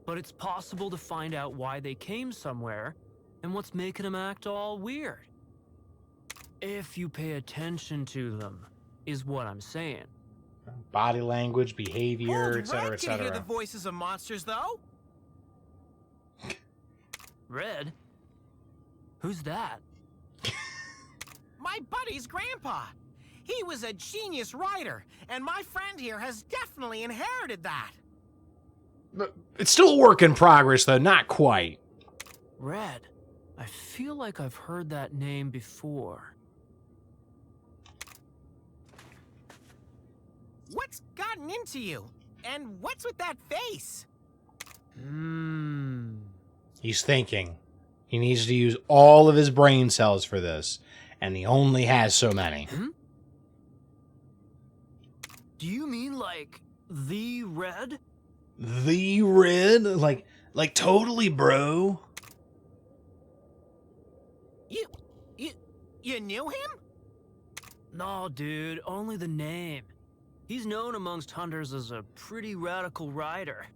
but it's possible to find out why they came somewhere and what's making them act all weird. If you pay attention to them, is what I'm saying. Body language, behavior, Old etc., Red can hear the etc. voices of monsters, though. Red? Who's that? My buddy's grandpa. He was a genius writer, and my friend here has definitely inherited that. It's still a work in progress, though. Not quite. Red. I feel like I've heard that name before. What's gotten into you? And what's with that face? He's thinking. He needs to use all of his brain cells for this, and he only has so many. Do you mean like the Red? The Red? Like totally, bro. You knew him? No, dude, only the name. He's known amongst hunters as a pretty radical rider.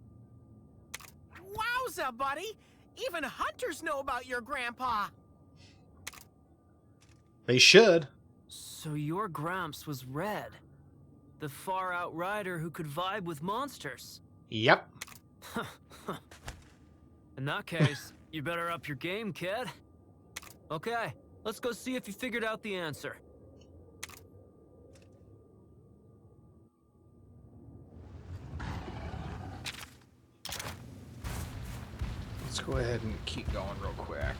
Wowza, buddy! Even hunters know about your grandpa. They should. So your Gramps was Red, the far-out rider who could vibe with monsters. Yep. In that case, you better up your game, kid. Okay, let's go see if you figured out the answer. Let's go ahead and keep going real quick.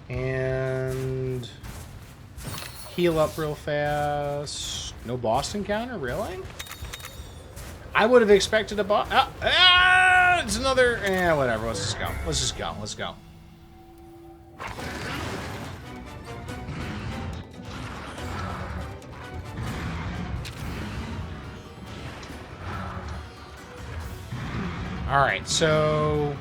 And heal up real fast. No boss encounter, really? I would have expected a boss. It's another. Whatever. Let's just go. Let's just go. Let's go. All right, so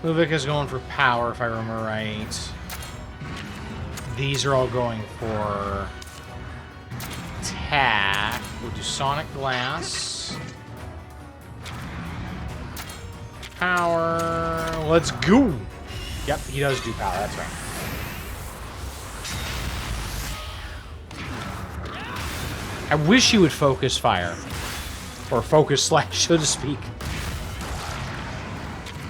Luvik is going for power, if I remember right. These are all going for attack. We'll do Sonic Glass. Power. Let's go. Yep, he does do power. That's right. I wish you would focus fire. Or focus slash, so to speak.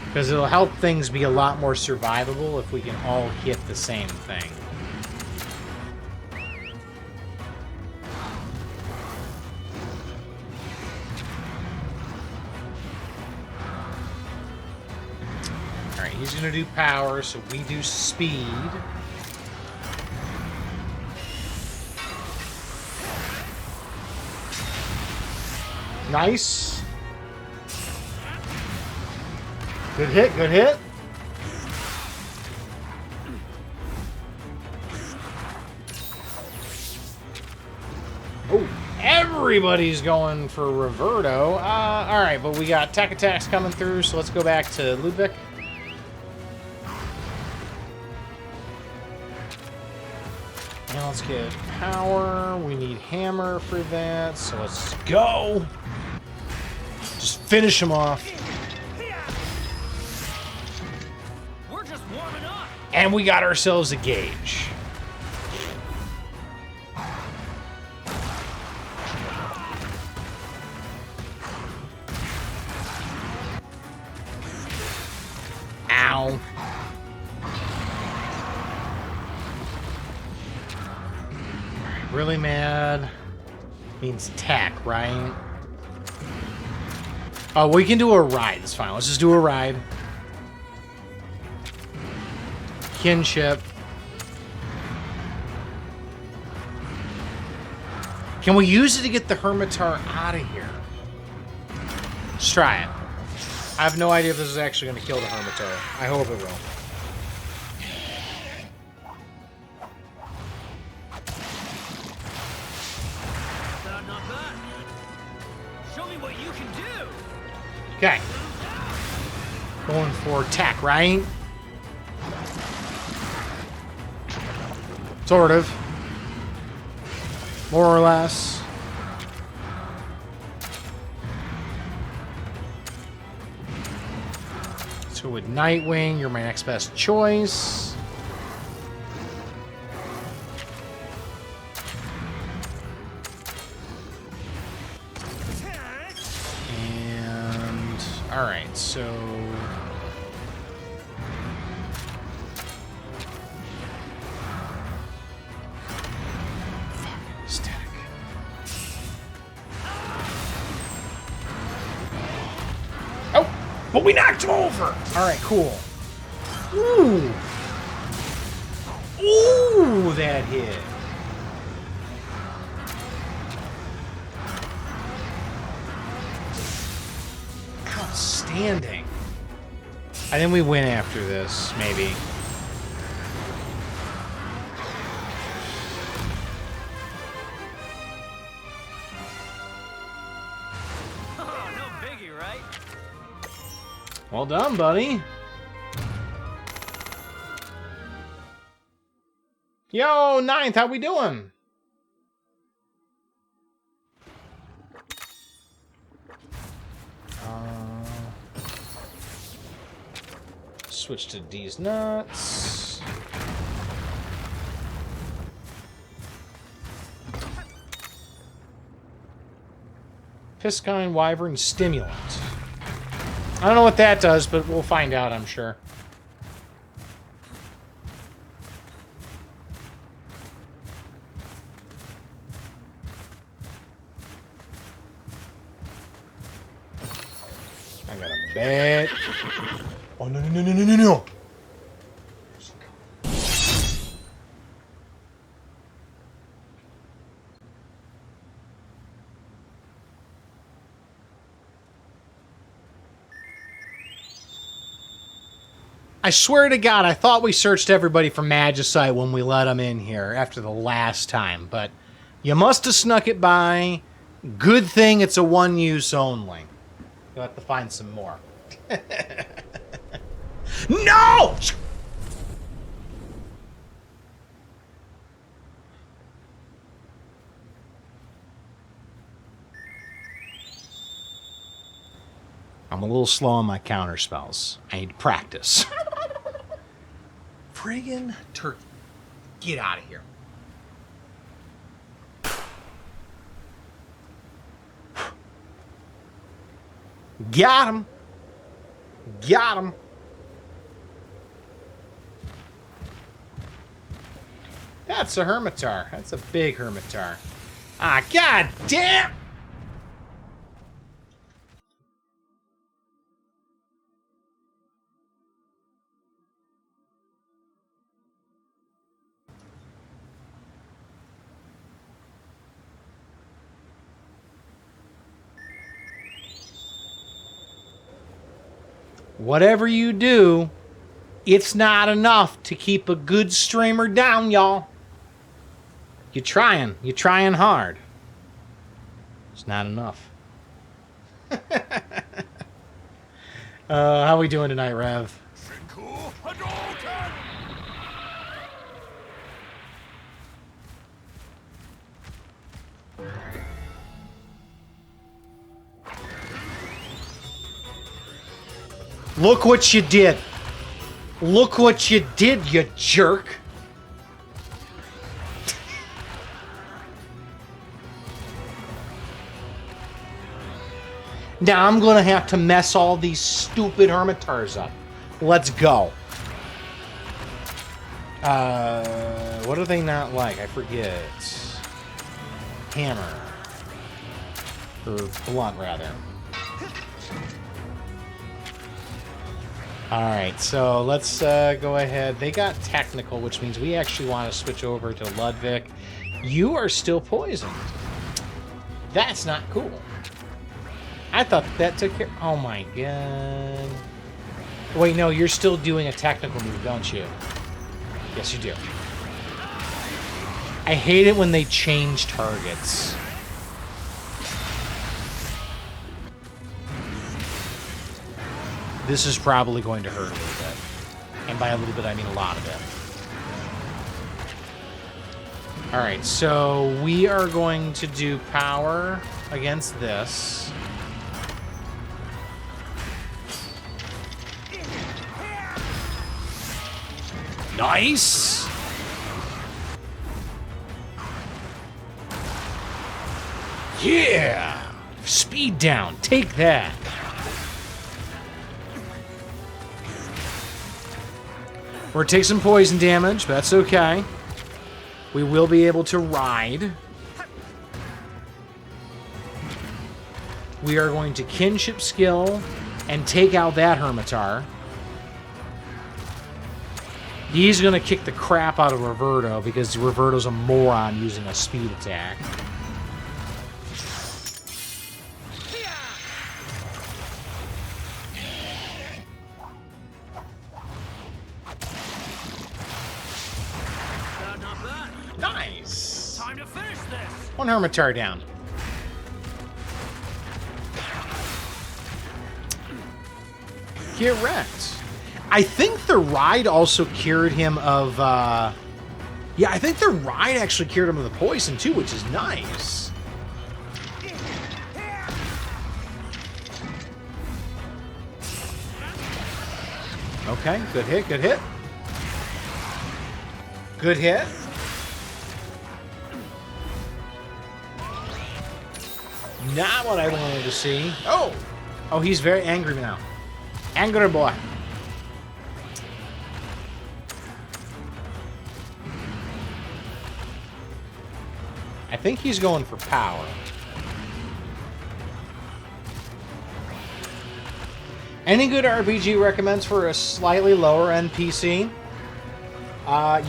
Because it'll help things be a lot more survivable if we can all hit the same thing. Alright, he's going to do power, so we do speed. Nice. Good hit, good hit. Oh, everybody's going for Roberto. Alright, but we got tech attacks coming through, so let's go back to Ludwig. Now let's get power. We need hammer for that, so let's go. Just finish him off. We're just warming up. And we got ourselves a gauge. Ow. Really mad. Means tack, right? Oh, we can do a ride. That's fine. Let's just do a ride. Kinship. Can we use it to get the Hermitar out of here? Let's try it. I have no idea if this is actually going to kill the Hermitar. I hope it will. Not bad. Show me what you can do. Okay. Going for attack, right? Sort of. More or less. So with Nightwing, you're my next best choice. And alright, so stack. Oh, but we knocked him over. All right, cool. Ooh, ooh, that hit. Outstanding. I think we win after this, maybe. Oh, no biggie, right? Well done, buddy. Yo, Ninth, how we doing? Switch to D's nuts. Piscine Wyvern Stimulant. I don't know what that does, but we'll find out, I'm sure. I got a bet. Oh, no, no, no, no, no, no, no. I swear to God, I thought we searched everybody for Magicite when we let them in here after the last time, but you must have snuck it by. Good thing it's a one use only. You'll have to find some more. No! I'm a little slow on my counter spells. I need to practice. Friggin' turkey. Get out of here. Got him. Got him. That's a Hermitar. That's a big Hermitar. Ah, god damn! Whatever you do, it's not enough to keep a good streamer down, y'all. You're trying hard. It's not enough. How we doing tonight, Rev? Look what you did. Look what you did, you jerk. Now I'm gonna have to mess all these stupid Hermitars up. Let's go. What do they not like? I forget. Hammer. Or blunt, rather. Alright, so let's go ahead. They got technical, which means we actually want to switch over to Ludwig. You are still poisoned. That's not cool. I thought that took care... Oh my god. Wait, no, you're still doing a technical move, don't you? Yes, you do. I hate it when they change targets. This is probably going to hurt a little bit. And by a little bit, I mean a lot of it. Alright, so we are going to do power against this. Nice! Yeah! Speed down. Take that. We're gonna take some poison damage, but that's okay. We will be able to ride. We are going to kinship skill and take out that Hermitar. He's gonna kick the crap out of Roberto because Roberto's a moron using a speed attack. Nice! Time to finish this! One Hermitar down. Get wrecked. I think the ride also cured him of, yeah, I think the ride actually cured him of the poison, too, which is nice. Okay, good hit, good hit. Good hit. Not what I wanted to see. Oh! Oh, he's very angry now. Angry boy. I think he's going for power. Any good RPG recommends for a slightly lower end PC?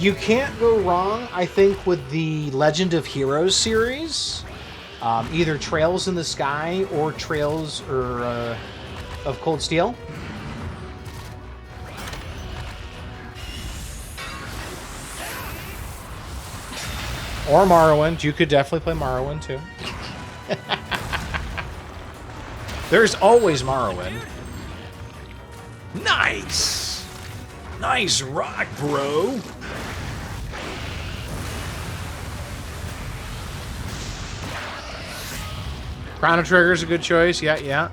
You can't go wrong, I think, with the Legend of Heroes series. Either Trails in the Sky or Trails of Cold Steel. Or Morrowind. You could definitely play Morrowind, too. There's always Morrowind. Nice! Nice rock, bro! Chrono Trigger's a good choice. Yeah, yeah.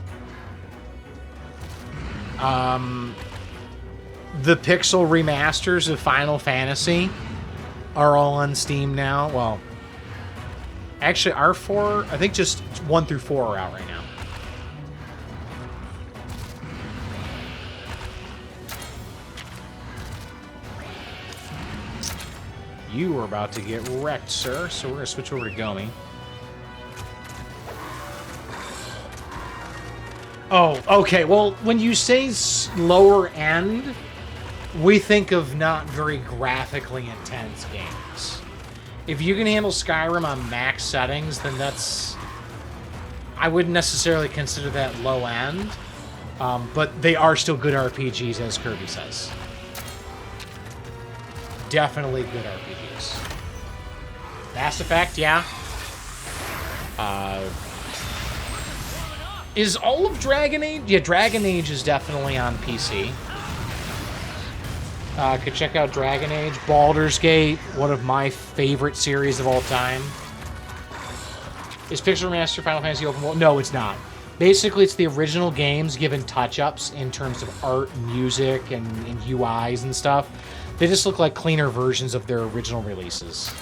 The Pixel remasters of Final Fantasy are all on Steam now. Well, actually, R4, I think just 1 through 4 are out right now. You were about to get wrecked, sir, so we're going to switch over to Gomi. Oh, okay. Well, when you say lower end, we think of not very graphically intense games. If you can handle Skyrim on max settings, then that's... I wouldn't necessarily consider that low end, but they are still good RPGs, as Kirby says. Definitely good RPGs. Mass Effect, yeah. Is all of Dragon Age? Yeah, Dragon Age is definitely on PC. Could check out Dragon Age. Baldur's Gate, one of my favorite series of all time. Is Pixel Remaster Final Fantasy Open World? No, it's not. Basically, it's the original games given touch-ups in terms of art, music, and UIs and stuff. They just look like cleaner versions of their original releases.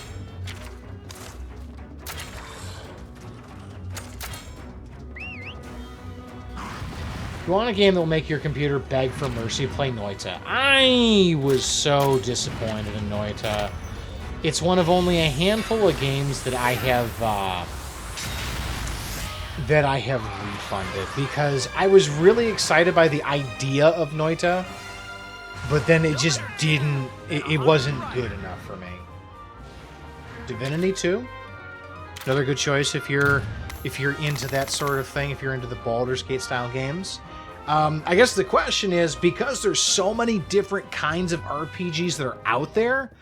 If you want a game that will make your computer beg for mercy, play Noita. I was so disappointed in Noita. It's one of only a handful of games that I have refunded because I was really excited by the idea of Noita, but then it just didn't. It wasn't good enough for me. Divinity 2, another good choice if you're into that sort of thing. If you're into the Baldur's Gate style games. I guess the question is, because there's so many different kinds of RPGs that are out there,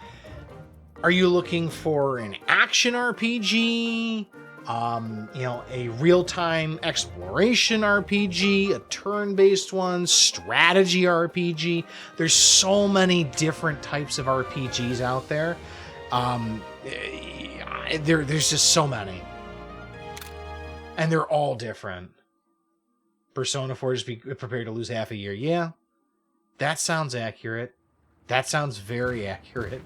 are you looking for an action RPG, a real-time exploration RPG, a turn-based one, strategy RPG? There's so many different types of RPGs out there. There's just so many. And they're all different. Persona 4, just be prepared to lose half a year. Yeah, that sounds accurate. That sounds very accurate.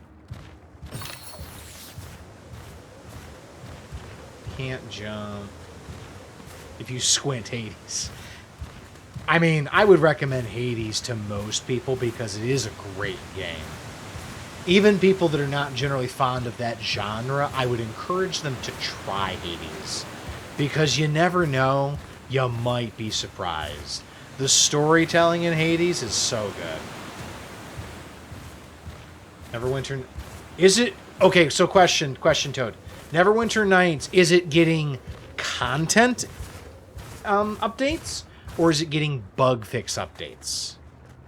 Can't jump. If you squint, Hades. I mean, I would recommend Hades to most people because it is a great game. Even people that are not generally fond of that genre, I would encourage them to try Hades. Because you never know, you might be surprised. The storytelling in Hades is so good. Neverwinter... Is it... Okay, so question, Toad. Neverwinter Nights, is it getting content updates? Or is it getting bug fix updates?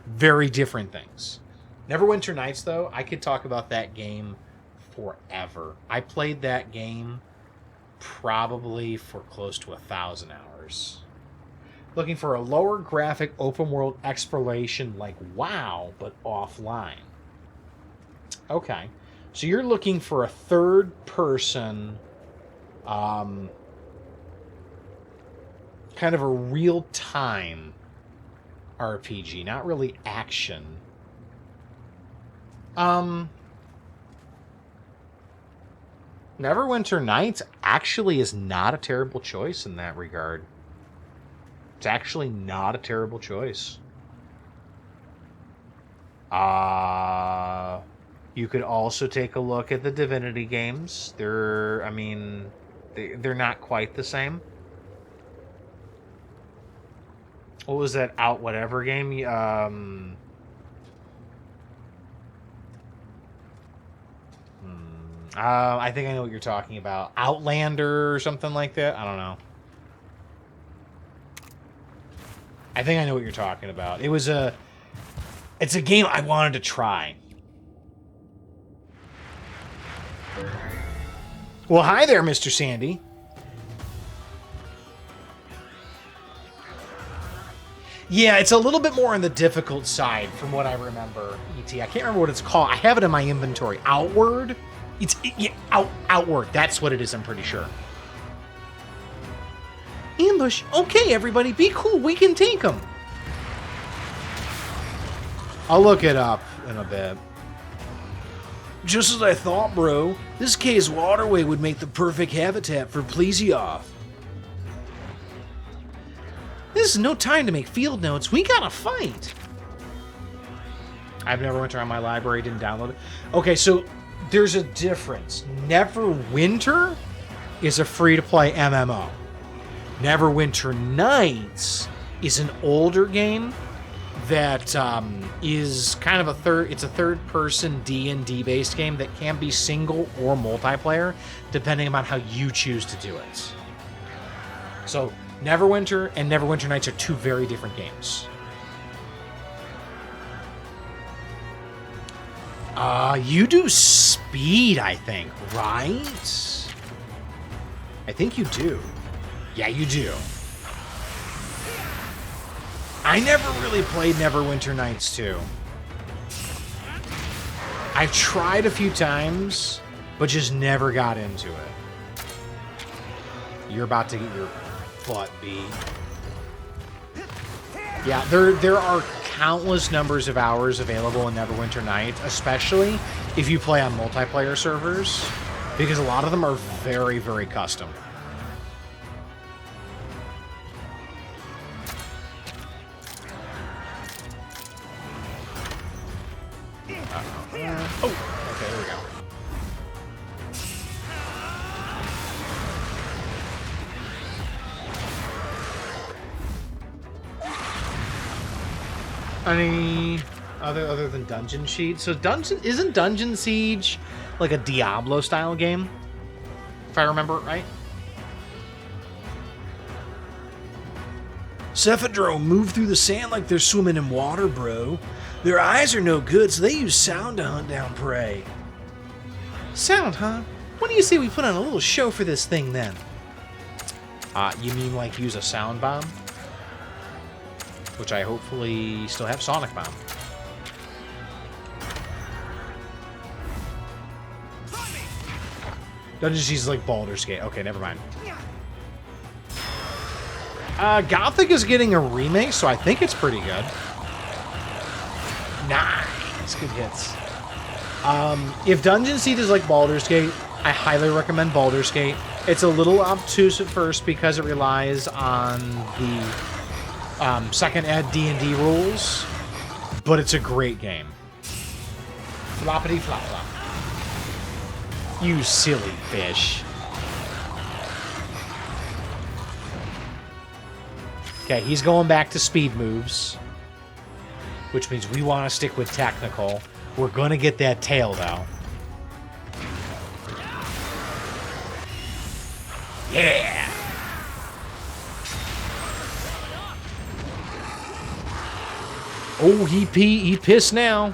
Very different things. Neverwinter Nights, though, I could talk about that game forever. I played that game probably for close to 1,000 hours. Looking for a lower graphic open world exploration like WoW, but offline. Okay. So you're looking for a third person, kind of a real-time RPG, not really action. Neverwinter Nights actually is not a terrible choice in that regard. It's actually not a terrible choice. You could also take a look at the Divinity games. They're not quite the same. What was that Out Whatever game? I think I know what you're talking about. Outlander or something like that? I don't know. I think I know what you're talking about. It's a game I wanted to try. Well, hi there, Mr. Sandy. Yeah, it's a little bit more on the difficult side from what I remember, E.T. I can't remember what it's called. I have it in my inventory. Outward? Outward. That's what it is, I'm pretty sure. Ambush. Okay, everybody, be cool. We can take them. I'll look it up in a bit. Just as I thought, bro. This cave's waterway would make the perfect habitat for Plesioth. This is no time to make field notes. We gotta fight. I've never went around my library, didn't download it. Okay, so there's a difference. Neverwinter is a free-to-play MMO. Neverwinter Nights is an older game that is kind of a third-person D&D based game that can be single or multiplayer, depending on how you choose to do it. So Neverwinter and Neverwinter Nights are two very different games. You do speed, I think, right? I think you do. Yeah, you do. I never really played Neverwinter Nights 2. I've tried a few times, but just never got into it. You're about to get your butt beat. Yeah, there are countless numbers of hours available in Neverwinter Night, especially if you play on multiplayer servers, because a lot of them are very, very custom. Oh, okay, there we go. Any other than Dungeon Siege? So isn't Dungeon Siege like a Diablo style game? If I remember it right. Cephadrome move through the sand like they're swimming in water, bro. Their eyes are no good, so they use sound to hunt down prey. Sound, huh? What do you say we put on a little show for this thing then? You mean like use a sound bomb? Which I hopefully still have Sonic Bomb. Dungeon Siege is like Baldur's Gate. Okay, never mind. Gothic is getting a remake, so I think it's pretty good. Nice, good hits. If Dungeon Siege is like Baldur's Gate, I highly recommend Baldur's Gate. It's a little obtuse at first because it relies on the second ed D&D rules, but it's a great game. Floppity flop flop. You silly fish. Okay, he's going back to speed moves, which means we want to stick with technical. We're going to get that tail, though. Yeah! Oh, he pissed now.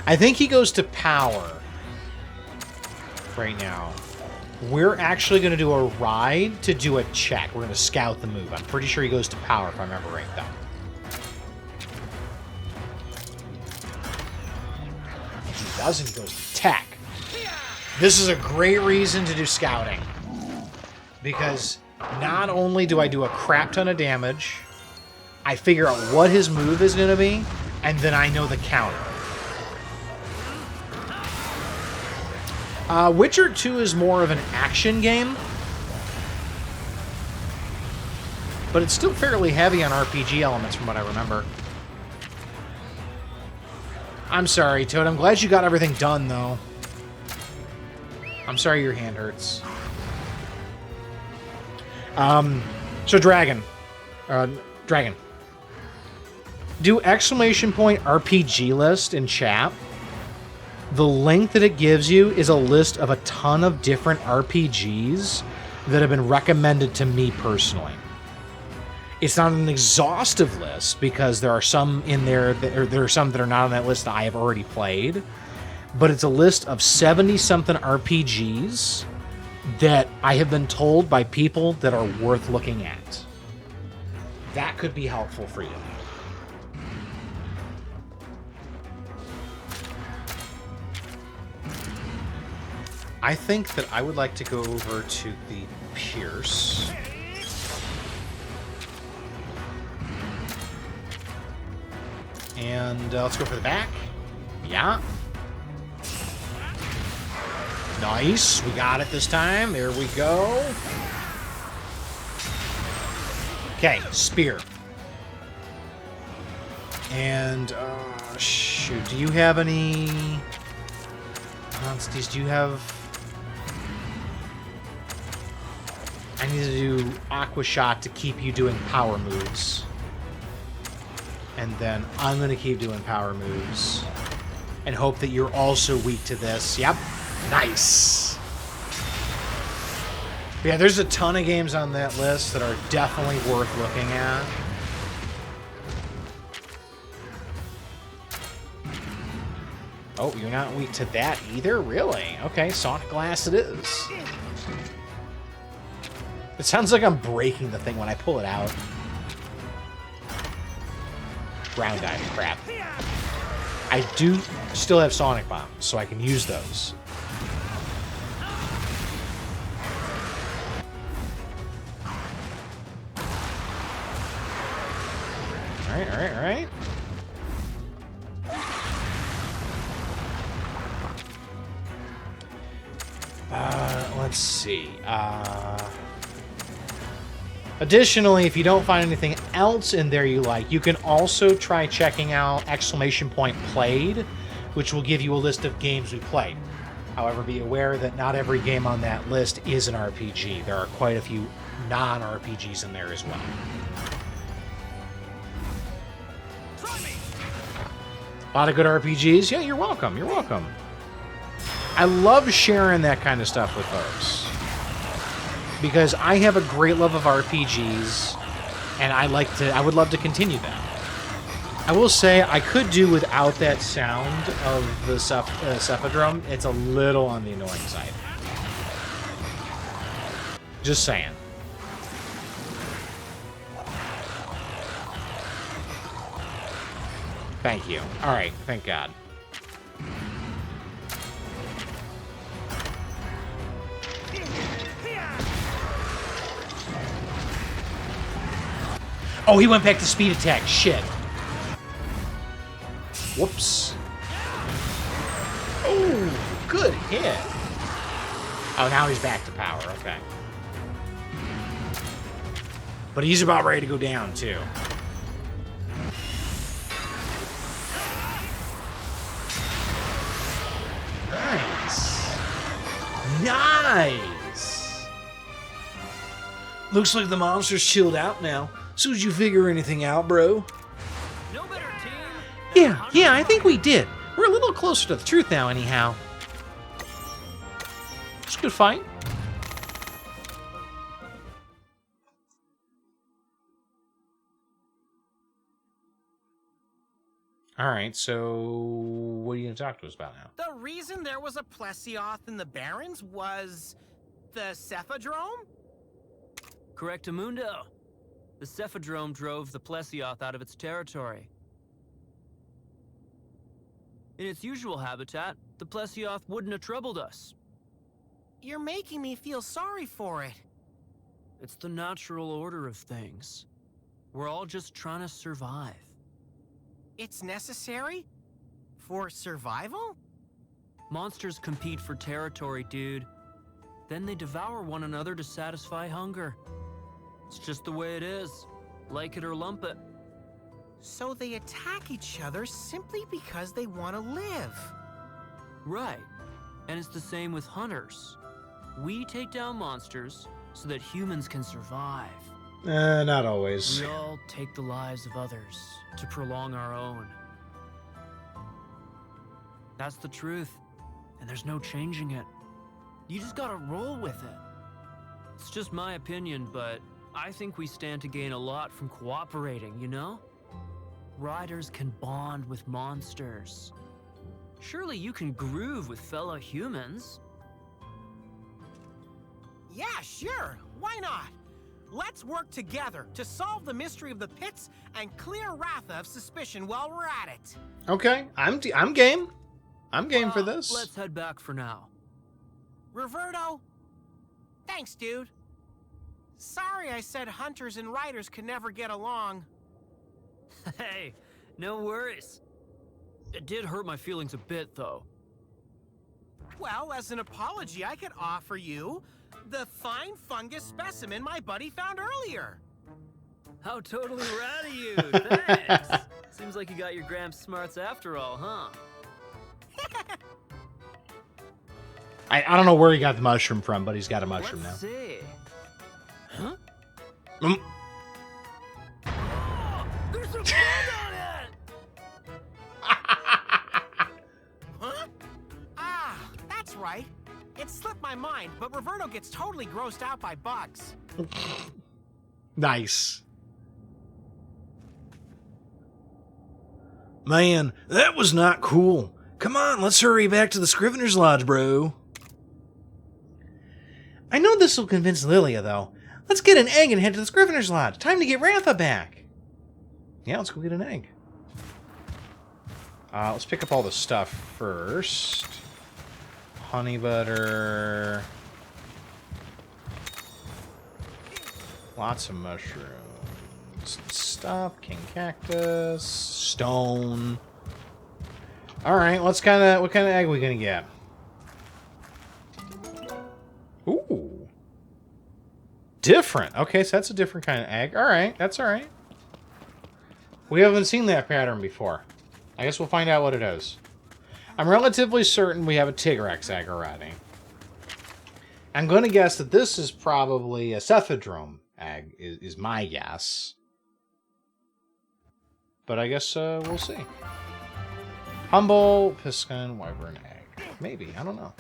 I think he goes to power right now. We're actually going to do a ride to do a check. We're going to scout the move. I'm pretty sure he goes to power, if I remember right, though. If he doesn't, he goes to tech. This is a great reason to do scouting. Because not only do I do a crap ton of damage, I figure out what his move is going to be, and then I know the counter. Witcher 2 is more of an action game, but it's still fairly heavy on RPG elements from what I remember. I'm sorry, Toad. I'm glad you got everything done, though. I'm sorry your hand hurts. So Dragon. Dragon. Do exclamation point RPG list in chat. The link that it gives you is a list of a ton of different RPGs that have been recommended to me personally. It's not an exhaustive list because there are some in there, there are some that are not on that list that I have already played, but it's a list of 70-something RPGs that I have been told by people that are worth looking at. That could be helpful for you. I think that I would like to go over to the Pierce. And let's go for the back. Yeah. Nice. We got it this time. There we go. Okay, spear. And, shoot. Do you have any... Constancies, do you have... I need to do Aqua Shot to keep you doing power moves. And then I'm going to keep doing power moves. And hope that you're also weak to this. Yep. Nice. But yeah, there's a ton of games on that list that are definitely worth looking at. Oh, you're not weak to that either? Really? Okay, Sonic Glass it is. It sounds like I'm breaking the thing when I pull it out. Ground dive, crap. I do still have Sonic Bombs, so I can use those. let's see. Additionally, if you don't find anything else in there you like, you can also try checking out !played, which will give you a list of games we played. However, be aware that not every game on that list is an RPG. There are quite a few non-RPGs in there as well. A lot of good RPGs. Yeah, you're welcome. You're welcome. I love sharing that kind of stuff with folks, because I have a great love of RPGs, and I would love to continue that. I will say I could do without that sound of the cephadrome. It's a little on the annoying side. Just saying. Thank you. All right, thank God. Oh, he went back to speed attack. Shit. Whoops. Oh, good hit. Oh, now he's back to power. Okay. But he's about ready to go down, too. Nice. Nice. Looks like the monster's chilled out now. So did you figure anything out, bro? No better team. Yeah, I think we did. We're a little closer to the truth now, anyhow. It's a good fight. Alright, so what are you going to talk to us about now? The reason there was a Plesioth in the Barrens was the cephadrome? Correctamundo. The cephadrome drove the Plesioth out of its territory. In its usual habitat, the Plesioth wouldn't have troubled us. You're making me feel sorry for it. It's the natural order of things. We're all just trying to survive. It's necessary? For survival? Monsters compete for territory, dude. Then they devour one another to satisfy hunger. It's just the way it is. Like it or lump it. So they attack each other simply because they want to live. Right. And it's the same with hunters. We take down monsters so that humans can survive. Not always. We all take the lives of others to prolong our own. That's the truth, and there's no changing it. You just gotta roll with it. It's just my opinion, but I think we stand to gain a lot from cooperating, you know? Riders can bond with monsters. Surely you can groove with fellow humans. Yeah, sure. Why not? Let's work together to solve the mystery of the pits and clear Ratha of suspicion while we're at it. Okay, I'm game. I'm game for Well, this. Let's head back for now. Roberto? Thanks, dude. Sorry I said hunters and riders can never get along. Hey, no worries. It did hurt my feelings a bit, though. Well, as an apology, I could offer you the fine fungus specimen my buddy found earlier. How totally rad of you, thanks. Seems like you got your Gramps smarts after all, huh? I don't know where he got the mushroom from, but he's got a mushroom Let's now. see. Huh? Mm. Oh, there's a bug on it! Huh? Ah, that's right. It slipped my mind, but Roberto gets totally grossed out by bugs. Nice. Man, that was not cool. Come on, let's hurry back to the Scrivener's Lodge, bro. I know this will convince Lilia, though. Let's get an egg and head to the Scrivener's Lodge. Time to get Ratha back. Yeah, let's go get an egg. Let's pick up all the stuff first. Honey butter. Lots of mushrooms. Stuff. King cactus. Stone. Alright, what kind of egg are we gonna get? Ooh. different. Okay, so that's a different kind of egg. All right, that's all right. We haven't seen that pattern before. I guess we'll find out what it is. I'm relatively certain we have a Tigrex egg already. I'm going to guess that this is probably a Cephadrome egg, is my guess. But I guess we'll see. Humble, Piscine, Wyvern egg. Maybe, I don't know.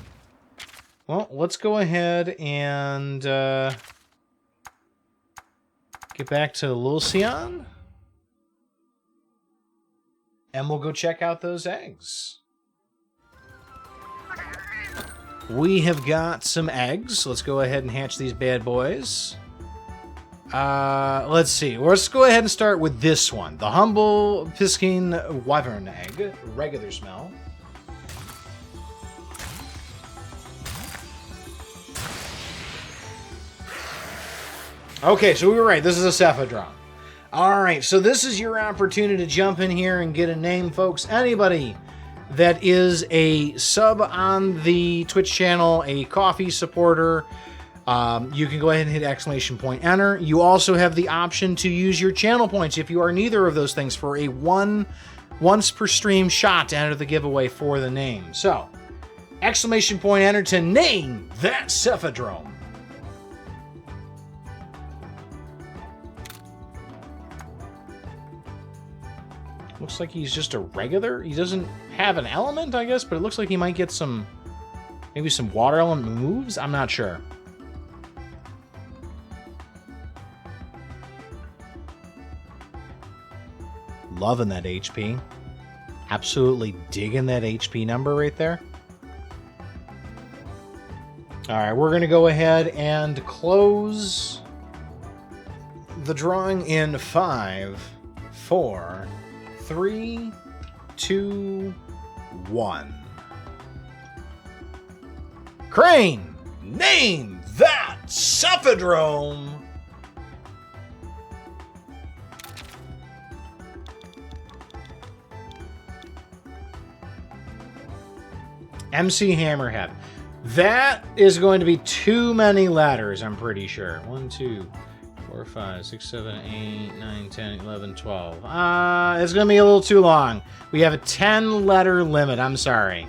Well, let's go ahead and get back to Lulucion. And we'll go check out those eggs. We have got some eggs. Let's go ahead and hatch these bad boys. Let's see. Let's go ahead and start with this one. The Humble Piscine Wyvern egg. Regular smell. Okay, so we were right. This is a Cephadrome. Alright, so this is your opportunity to jump in here and get a name, folks. Anybody that is a sub on the Twitch channel, a coffee supporter, you can go ahead and hit exclamation point enter. You also have the option to use your channel points if you are neither of those things for a once per stream shot to enter the giveaway for the name. So, exclamation point enter to name that Cephadrome. Looks like he's just a regular. He doesn't have an element, I guess, but it looks like he might get some, maybe some water element moves. I'm not sure. Loving that HP. Absolutely digging that HP number right there. All right, we're going to go ahead and close the drawing in 5, 4, 3, 2, 1. Crane, name that Cephadrome. MC Hammerhead. That is going to be too many letters, I'm pretty sure. 1, 2, 4, 5, 6, 7, 8, 9, 10, 11, 12. It's going to be a little too long. We have a 10-letter limit. I'm sorry.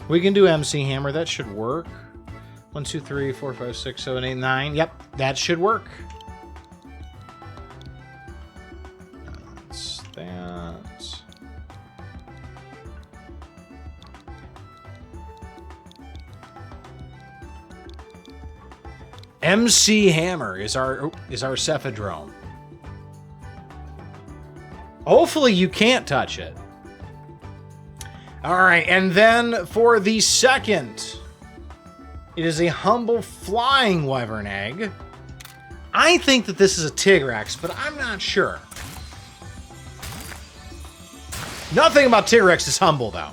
We can do MC Hammer. That should work. 1, 2, 3, 4, 5, 6, 7, 8, 9. Yep, that should work. That's that. MC Hammer is our Cephadrome. Hopefully you can't touch it. All right, and then for the second, it is a Humble Flying Wyvern egg. I think that this is a Tigrex, but I'm not sure. Nothing about Tigrex is humble, though.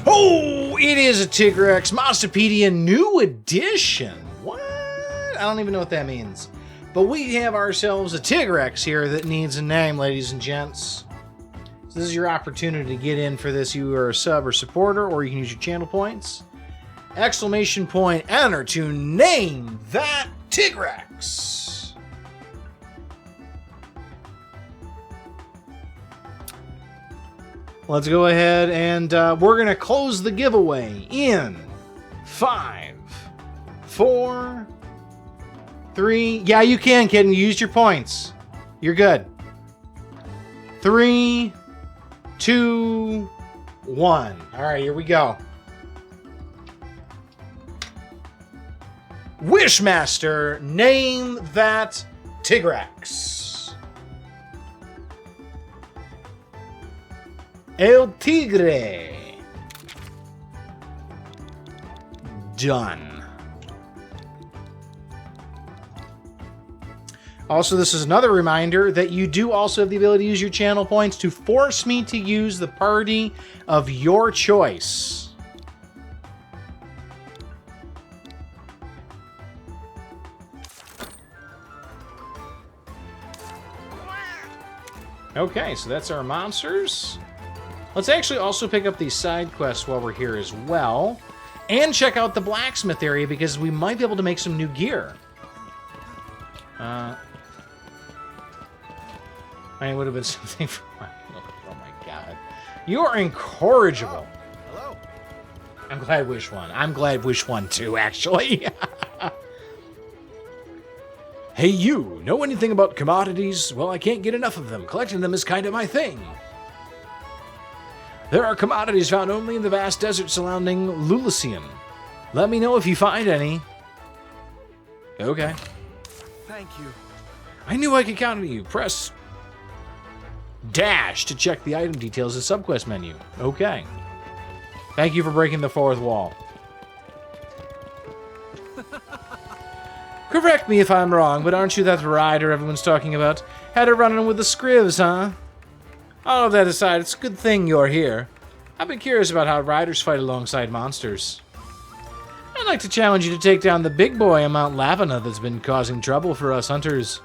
Oh, it is a Tigrex Monsterpedia New Edition. What? I don't even know what that means. But we have ourselves a Tigrex here that needs a name, ladies and gents. So this is your opportunity to get in for this. You are a sub or supporter, or you can use your channel points. Exclamation point enter to name that Tigrex. Let's go ahead and we're going to close the giveaway in 5, 4, 3. Yeah, you can, kid. You used your points. You're good. 3, 2, 1. All right, here we go. Wishmaster, name that Tigrex. El Tigre. Done. Also, this is another reminder that you do also have the ability to use your channel points to force me to use the party of your choice. Okay, so that's our monsters. Let's actually also pick up these side quests while we're here as well. And check out the blacksmith area because we might be able to make some new gear. I mean, it would have been something for my... Oh my god. You are incorrigible. Hello. I'm glad Wish won. I'm glad Wish won too, actually. Hey, you, know anything about commodities? Well, I can't get enough of them. Collecting them is kind of my thing. There are commodities found only in the vast desert surrounding Lulucion. Let me know if you find any. Okay. Thank you. I knew I could count on you. Press dash to check the item details in the subquest menu. Okay. Thank you for breaking the fourth wall. Correct me if I'm wrong, but aren't you that rider everyone's talking about? Had a run-in with the Scrivs, huh? All of that aside, it's a good thing you're here. I've been curious about how riders fight alongside monsters. I'd like to challenge you to take down the big boy on Mount Lavina that's been causing trouble for us hunters.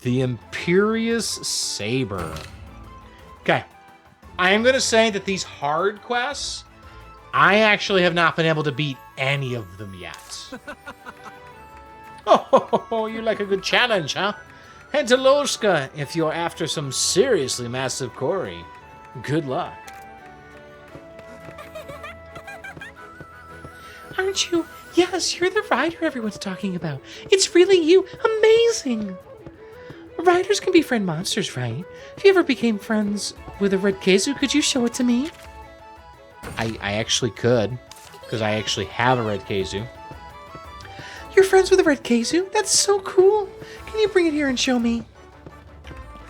The Imperious Saber. Okay. I am going to say that these hard quests, I actually have not been able to beat any of them yet. Oh, you like a good challenge, huh? Head to Lolska if you're after some seriously massive quarry. Good luck. Aren't you? Yes, you're the rider everyone's talking about. It's really you. Amazing. Riders can befriend monsters, right? If you ever became friends with a red Kezu, could you show it to me? I actually could, because I actually have a red Kezu. You're friends with a red Kezu? That's so cool. Can you bring it here and show me?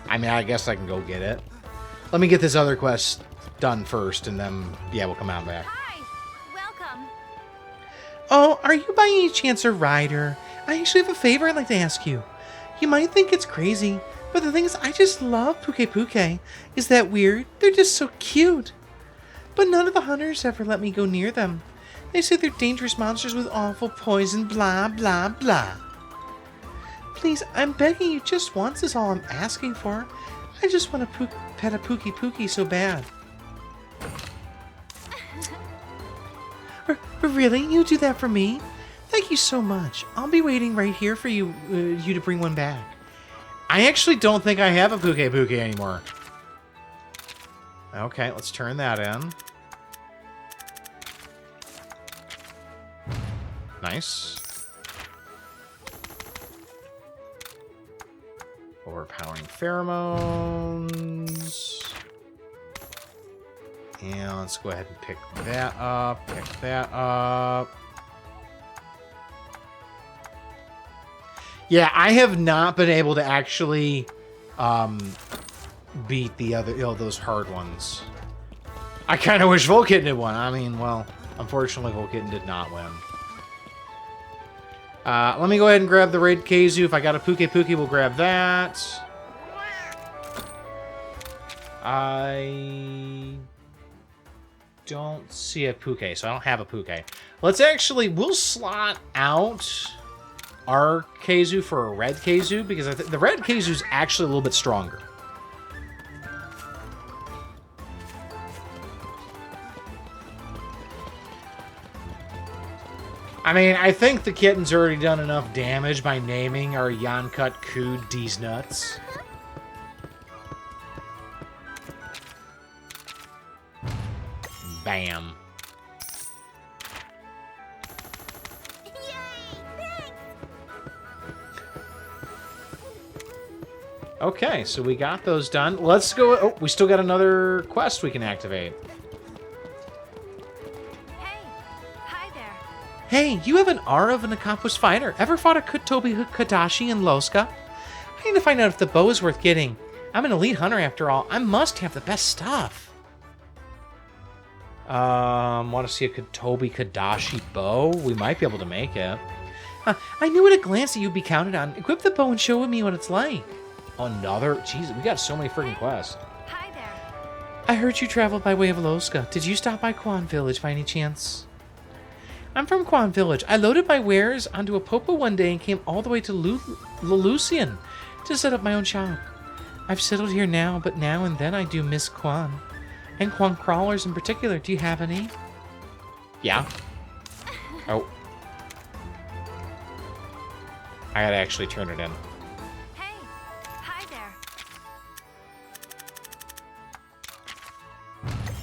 I mean, I guess I can go get it. Let me get this other quest done first, and then, yeah, we'll come out back. Hi, welcome. Oh, are you by any chance a rider? I actually have a favor I'd like to ask you. You might think it's crazy, but the thing is, I just love Puke Puke. Is that weird? They're just so cute. But none of the hunters ever let me go near them. They say they're dangerous monsters with awful poison, blah, blah, blah. Please, I'm begging you just once is all I'm asking for. I just want to pet a Pookie Pookie so bad. Really? You do that for me? Thank you so much. I'll be waiting right here for you to bring one back. I actually don't think I have a Puke Puke anymore. Okay, let's turn that in. Nice. Overpowering pheromones. And let's go ahead and pick that up. Pick that up. Yeah, I have not been able to actually beat the other, those hard ones. I kind of wish Volkitten had won. I mean, well, unfortunately, Volkitten did not win. Let me go ahead and grab the Red Kezu. If I got a Puke Puke, we'll grab that. I don't see a Puke, so I don't have a Puke. Let's actually, we'll slot out our Kezu for a Red Kezu, because I think the Red Kezu is actually a little bit stronger. I mean, I think the kitten's already done enough damage by naming our Yonkut Kood D's nuts. Bam. Okay, so we got those done. Let's go. Oh, we still got another quest we can activate. Hey, you have an aura of an accomplished fighter. Ever fought a Kotobi Kadashi in Lolska? I need to find out if the bow is worth getting. I'm an elite hunter after all. I must have the best stuff. Want to see a Kotobi Kadashi bow? We might be able to make it. I knew at a glance that you'd be counted on. Equip the bow and show me what it's like. Another? Jeez, we got so many freaking quests. Hi there. I heard you traveled by way of Lolska. Did you stop by Quan Village by any chance? I'm from Quan Village. I loaded my wares onto a popo one day and came all the way to Lulucion to set up my own shop. I've settled here now, but now and then I do miss Quan. And Quan crawlers in particular. Do you have any? Yeah. Oh. I gotta actually turn it in. Hey, hi there.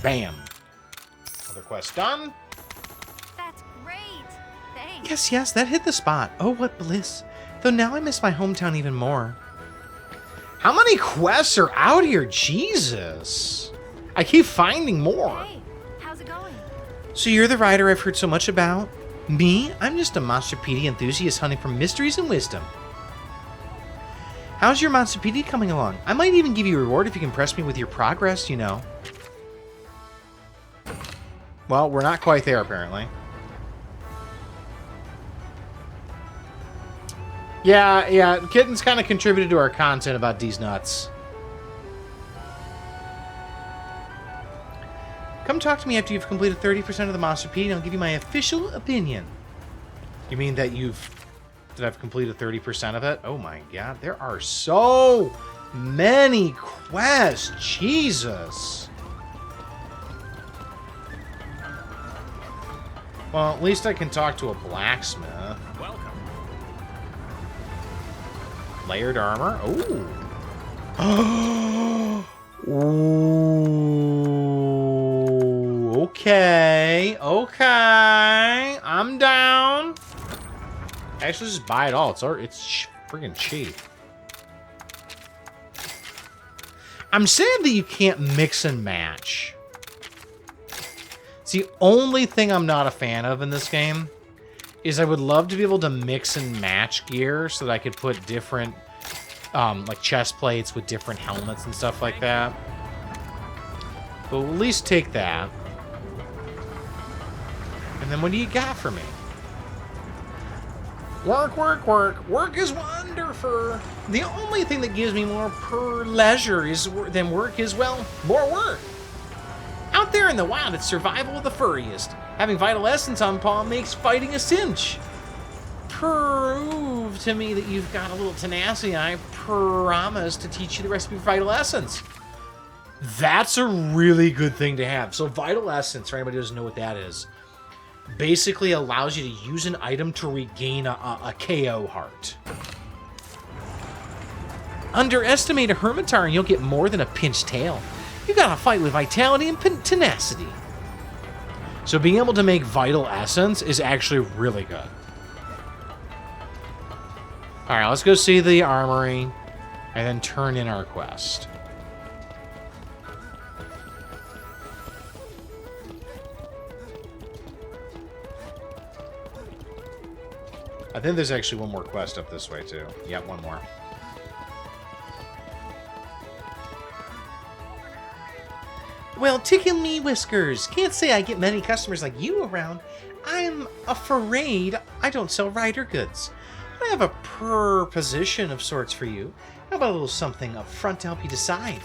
Bam. Another quest done. That's great. Thanks. Yes, yes, that hit the spot. Oh, what bliss. Though now I miss my hometown even more. How many quests are out here? Jesus. I keep finding more. Hey, how's it going? So you're the rider I've heard so much about? Me? I'm just a Monsterpedia enthusiast hunting for mysteries and wisdom. How's your Monsterpedia coming along? I might even give you a reward if you can impress me with your progress, you know. Well, we're not quite there, apparently. Yeah, Kitten's kind of contributed to our content about these nuts. Come talk to me after you've completed 30% of the Monsterpedia and I'll give you my official opinion. You mean that I've completed 30% of it? Oh my god, there are so many quests. Jesus. Well, at least I can talk to a blacksmith. Welcome. Layered armor. Oh. Ooh. Okay. I'm down. Actually, just buy it all. It's freaking cheap. I'm sad that you can't mix and match. It's the only thing I'm not a fan of in this game. Is I would love to be able to mix and match gear so that I could put different, like chest plates with different helmets and stuff like that. But we'll at least take that. And then what do you got for me? Work. Work is wonderful. The only thing that gives me more pleasure than work is, well, more work. Out there in the wild, it's survival of the furriest. Having vital essence on paw makes fighting a cinch. Prove to me that you've got a little tenacity, and I promise to teach you the recipe for vital essence. That's a really good thing to have. So vital essence, for anybody who doesn't know what that is, basically allows you to use an item to regain a KO heart. Underestimate a Hermitar and you'll get more than a pinched tail. You gotta fight with vitality and tenacity. So being able to make vital essence is actually really good. Alright, let's go see the armory and then turn in our quest. I think there's actually one more quest up this way, too. Yep, one more. Well, tickle me whiskers. Can't say I get many customers like you around. I'm afraid I don't sell rider goods. I have a proposition of sorts for you. How about a little something up front to help you decide?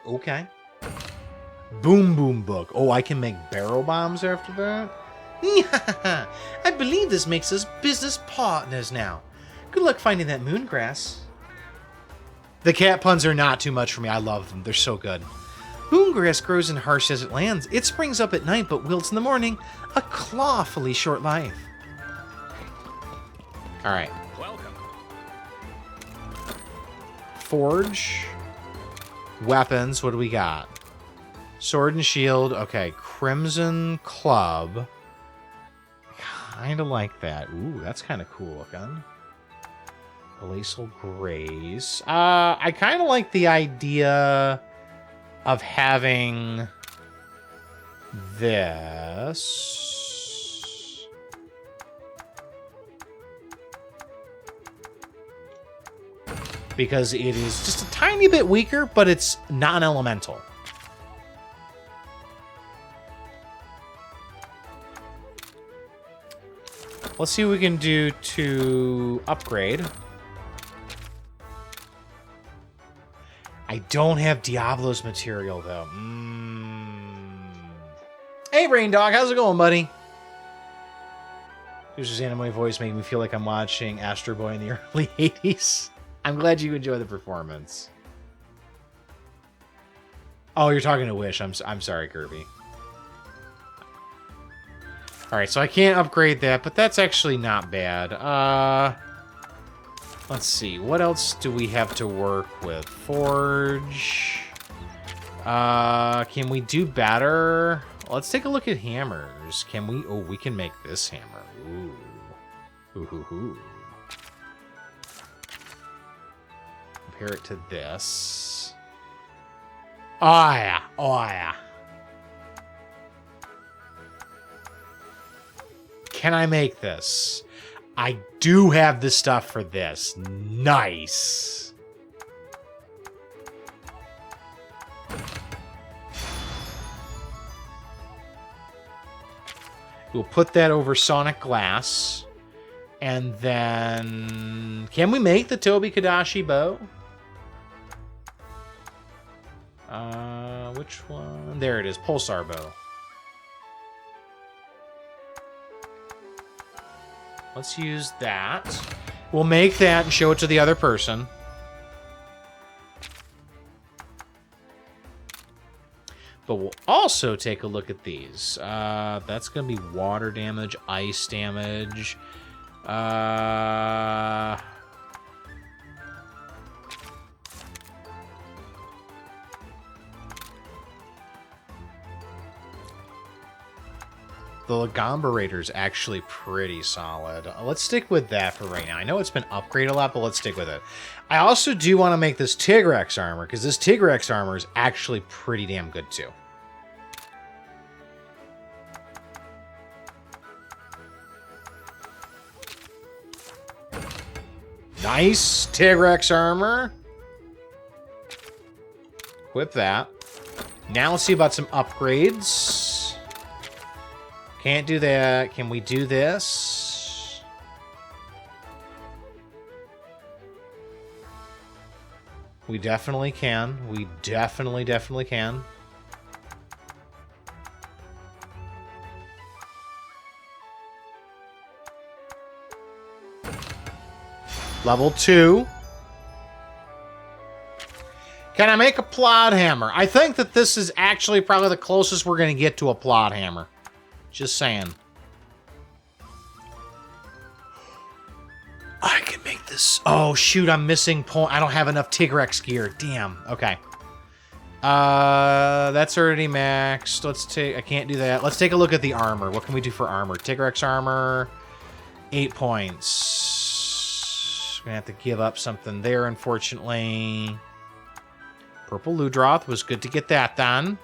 Okay. Boom book. Oh, I can make barrel bombs after that? I believe this makes us business partners now. Good luck finding that moongrass. The cat puns are not too much for me. I love them. They're so good. Moongrass grows in harsh desert lands. It springs up at night but wilts in the morning. A clawfully short life. Alright. Welcome. Forge. Weapons. What do we got? Sword and shield. Okay. Crimson club. Kind of like that. Ooh, that's kind of cool looking. Glacial Grace. I kind of like the idea of having this. Because it is just a tiny bit weaker, but it's non-elemental. Let's see what we can do to upgrade. I don't have Diablo's material, though. Hey, Rain Dog. How's it going, buddy? This anime voice making me feel like I'm watching Astro Boy in the early 80s. I'm glad you enjoy the performance. Oh, you're talking to Wish. I'm sorry, Kirby. All right, so I can't upgrade that, but that's actually not bad. Let's see. What else do we have to work with? Forge. Can we do better? Let's take a look at hammers. Can we? Oh, we can make this hammer. Ooh. Ooh. Compare it to this. Oh, yeah. Oh, yeah. Can I make this? I do have the stuff for this. Nice. We'll put that over Sonic Glass. And then... Can we make the Toby Kadashi bow? Which one? There it is. Pulsar Bow. Let's use that. We'll make that and show it to the other person. But we'll also take a look at these. That's going to be water damage, ice damage. The Lagomberator's actually pretty solid. Let's stick with that for right now. I know it's been upgraded a lot, but let's stick with it. I also do want to make this Tigrex Armor, because this Tigrex Armor is actually pretty damn good, too. Nice Tigrex Armor. Equip that. Now let's see about some upgrades. Can't do that. Can we do this? We definitely can. We definitely can. Level 2. Can I make a plot hammer? I think that this is actually probably the closest we're going to get to a plot hammer. Just saying. I can make this. Oh, shoot. I'm missing point. I don't have enough Tigrex gear. Damn. Okay. That's already maxed. Let's take... I can't do that. Let's take a look at the armor. What can we do for armor? Tigrex Armor. 8 points. Gonna have to give up something there, unfortunately. Purple Ludroth. Was good to get that done.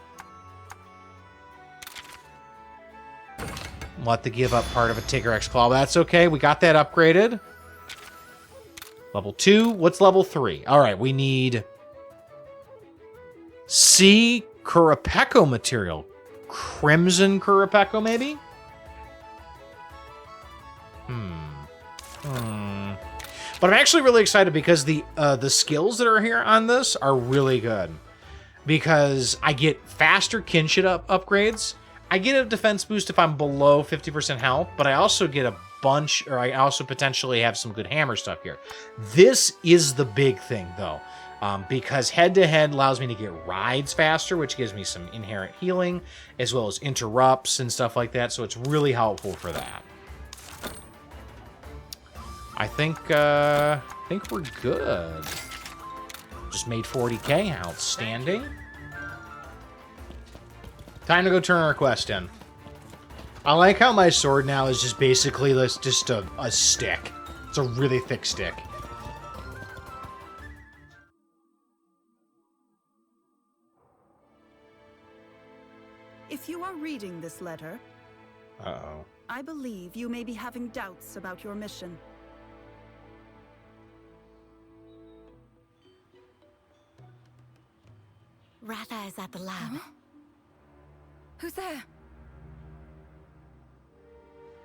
We'll have to give up part of a Tigrex Claw. That's okay. We got that upgraded. Level 2. What's level 3? All right, we need C Kurapeko material. Crimson Kurapeko, maybe? But I'm actually really excited because the skills that are here on this are really good. Because I get faster kinship upgrades. I get a defense boost if I'm below 50% health, but I also get a bunch, or I also potentially have some good hammer stuff here. This is the big thing, though, because head-to-head allows me to get rides faster, which gives me some inherent healing, as well as interrupts and stuff like that, so it's really helpful for that. I think we're good. Just made 40k. Outstanding. Time to go turn our quest in. I like how my sword now is just basically just a stick. It's a really thick stick. If you are reading this letter, Uh-oh. I believe you may be having doubts about your mission. Ratha is at the lab. Huh? Who's there?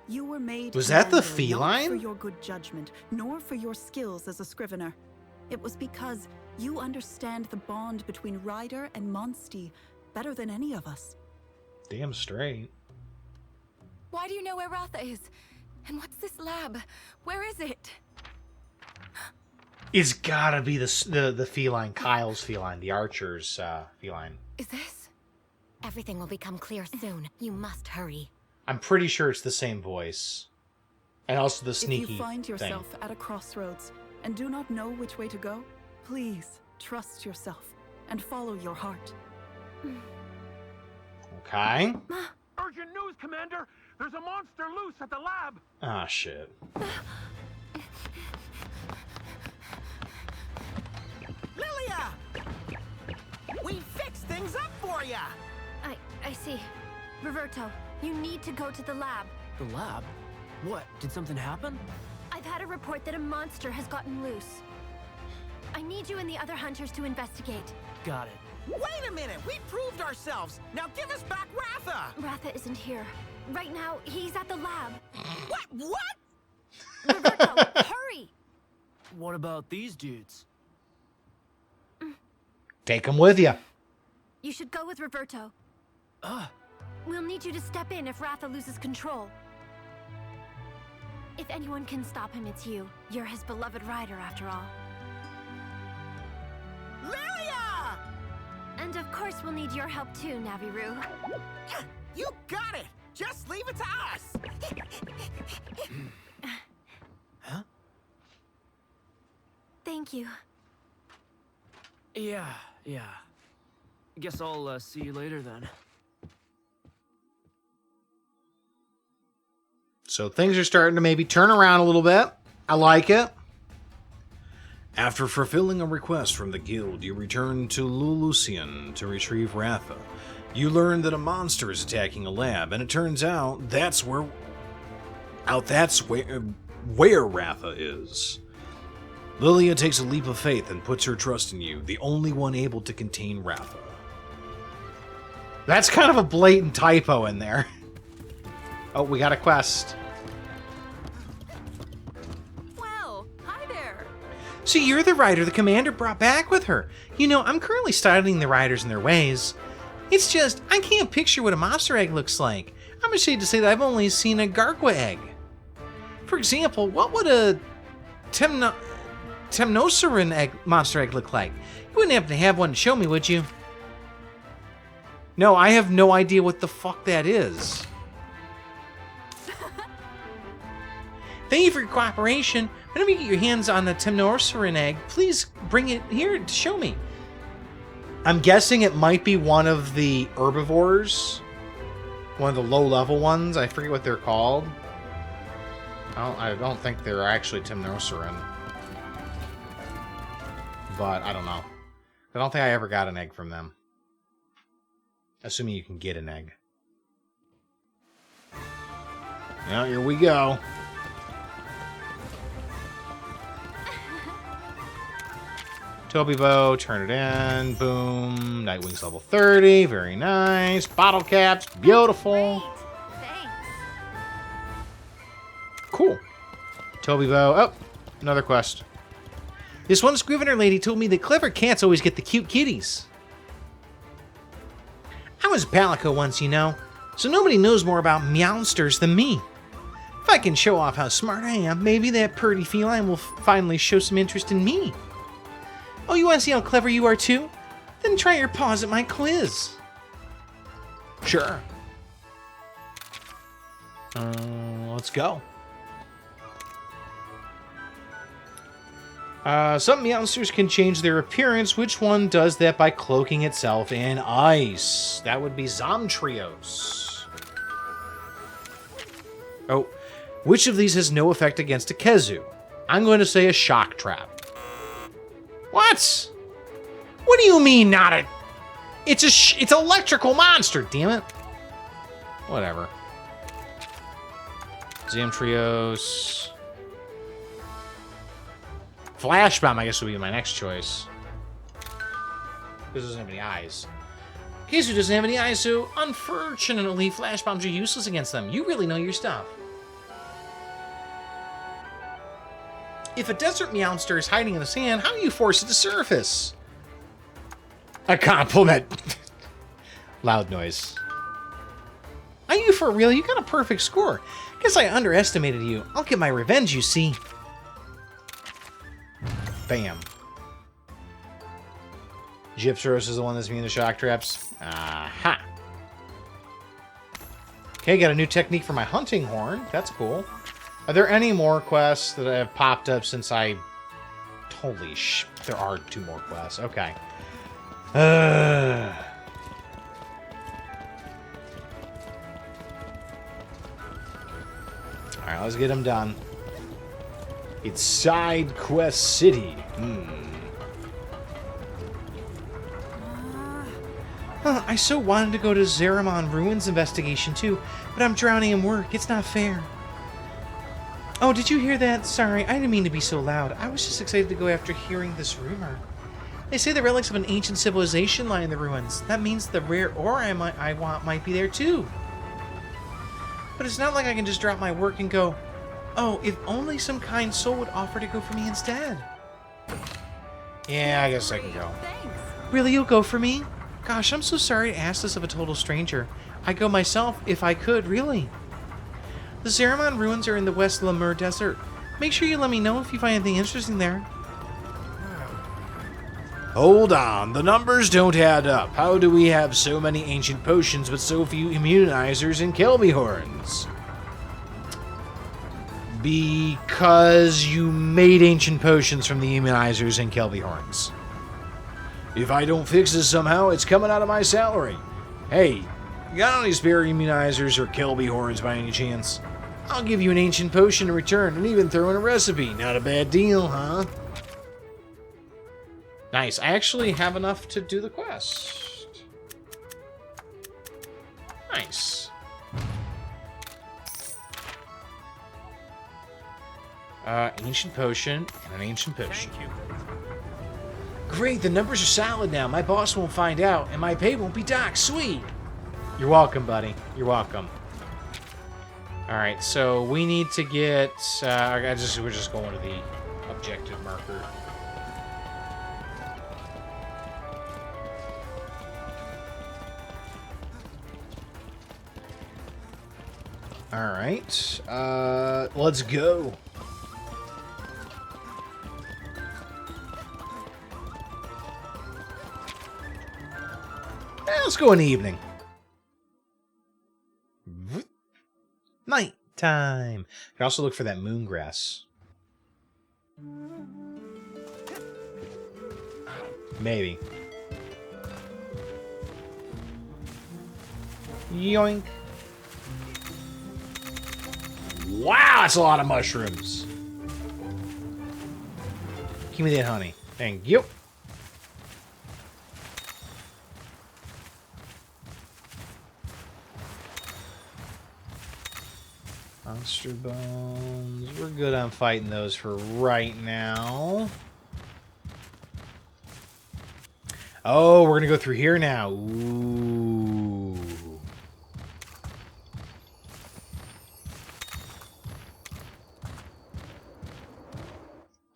You were made Was that the commander not feline? for your good judgment, nor for your skills as a scrivener. It was because you understand the bond between Ryder and Monstie better than any of us. Damn straight. Why do you know where Ratha is? And what's this lab? Where is it? It's gotta be the feline, Kyle's feline, the archer's feline. Is this? Everything will become clear soon. You must hurry. I'm pretty sure it's the same voice. And also the sneaky If you find thing. yourself at a crossroads and do not know which way to go, please trust yourself and follow your heart. Okay. Urgent news, Commander! There's a monster loose at the lab! Ah, shit. Lilia! We fixed things up for ya! I see. Roberto, you need to go to the lab. The lab? What? Did something happen? I've had a report that a monster has gotten loose. I need you and the other hunters to investigate. Got it. Wait a minute! We proved ourselves! Now give us back Ratha! Ratha isn't here. Right now, he's at the lab. What? Roberto, hurry! What about these dudes? Take him with you. You should go with Roberto. Ah, We'll need you to step in if Ratha loses control. If anyone can stop him, it's you. You're his beloved rider, after all. Lilia! And of course, we'll need your help too, Navirou. You got it! Just leave it to us! huh? Thank you. Yeah. Guess I'll see you later then. So things are starting to maybe turn around a little bit. I like it. After fulfilling a request from the guild, you return to Lulucion to retrieve Ratha. You learn that a monster is attacking a lab, and it turns out that's where Ratha is. Lilia takes a leap of faith and puts her trust in you, the only one able to contain Ratha. That's kind of a blatant typo in there. Oh, we got a quest. Well, hi there. So you're the rider the commander brought back with her. You know, I'm currently studying the riders and their ways. It's just, I can't picture what a monster egg looks like. I'm ashamed to say that I've only seen a Gargua egg. For example, what would a Temnoceran monster egg look like? You wouldn't have to have one to show me, would you? No, I have no idea what the fuck that is. Thank you for your cooperation. Whenever you get your hands on a Temnoceran egg, please bring it here to show me. I'm guessing it might be one of the herbivores. One of the low-level ones. I forget what they're called. I don't think they're actually Temnoceran. But I don't know. I don't think I ever got an egg from them. Assuming you can get an egg. Well, here we go. Toby Bow, turn it in. Boom. Nightwing's level 30. Very nice. Bottle caps. Beautiful. Great. Thanks. Cool. Toby Bow. Oh, another quest. This one Scrivener lady told me that clever cats always get the cute kitties. I was Palico once, you know, so nobody knows more about meowsters than me. If I can show off how smart I am, maybe that purdy feline will finally show some interest in me. Oh, you want to see how clever you are too? Then try your paws at my quiz. Sure. Let's go. Some meowsters can change their appearance. Which one does that by cloaking itself in ice? That would be Zomtrios. Oh, which of these has no effect against a Kezu? I'm going to say a shock trap. What? What do you mean not a... It's electrical monster, damn it. Whatever. Zomtrios. Flash Bomb, I guess, would be my next choice. Because it doesn't have any eyes. Kezu doesn't have any eyes, so unfortunately, Flash Bombs are useless against them. You really know your stuff. If a desert meowster is hiding in the sand, how do you force it to surface? A compliment. Loud noise. Are you for real? You got a perfect score. Guess I underestimated you. I'll get my revenge, you see. Bam. Gypteros is the one that's immune to shock traps. Aha. Okay, got a new technique for my hunting horn. That's cool. Are there any more quests that have popped up since I... Holy sh... There are 2 more quests. Okay. Alright, let's get them done. It's Side Quest City. I so wanted to go to Zeramon Ruins investigation too, but I'm drowning in work. It's not fair. Oh, did you hear that? Sorry, I didn't mean to be so loud. I was just excited to go after hearing this rumor. They say the relics of an ancient civilization lie in the ruins. That means the rare ore I want might be there too. But it's not like I can just drop my work and go, oh, if only some kind soul would offer to go for me instead. Yeah, I guess I can go. Really, you'll go for me? Gosh, I'm so sorry to ask this of a total stranger. I'd go myself if I could, really. The Zeramon ruins are in the West Lemur Desert. Make sure you let me know if you find anything interesting there. Hold on, the numbers don't add up. How do we have so many ancient potions but so few immunizers and Kelby horns? Because you made ancient potions from the immunizers and Kelby horns. If I don't fix this somehow, it's coming out of my salary. Hey, you got any spare immunizers or Kelby horns by any chance? I'll give you an ancient potion in return and even throw in a recipe. Not a bad deal, huh? Nice. I actually have enough to do the quest. Nice. Ancient potion and an ancient potion. Thank you. Great, the numbers are solid now. My boss won't find out, and my pay won't be docked. Sweet. You're welcome, buddy. You're welcome. All right, so we need to get. We're just going to the objective marker. All right, let's go. Let's go in the evening. Night time. You can also look for that moon grass. Maybe. Yoink. Wow, that's a lot of mushrooms. Give me that honey. Thank you. Monster bones. We're good on fighting those for right now. Oh, we're gonna go through here now. Ooh.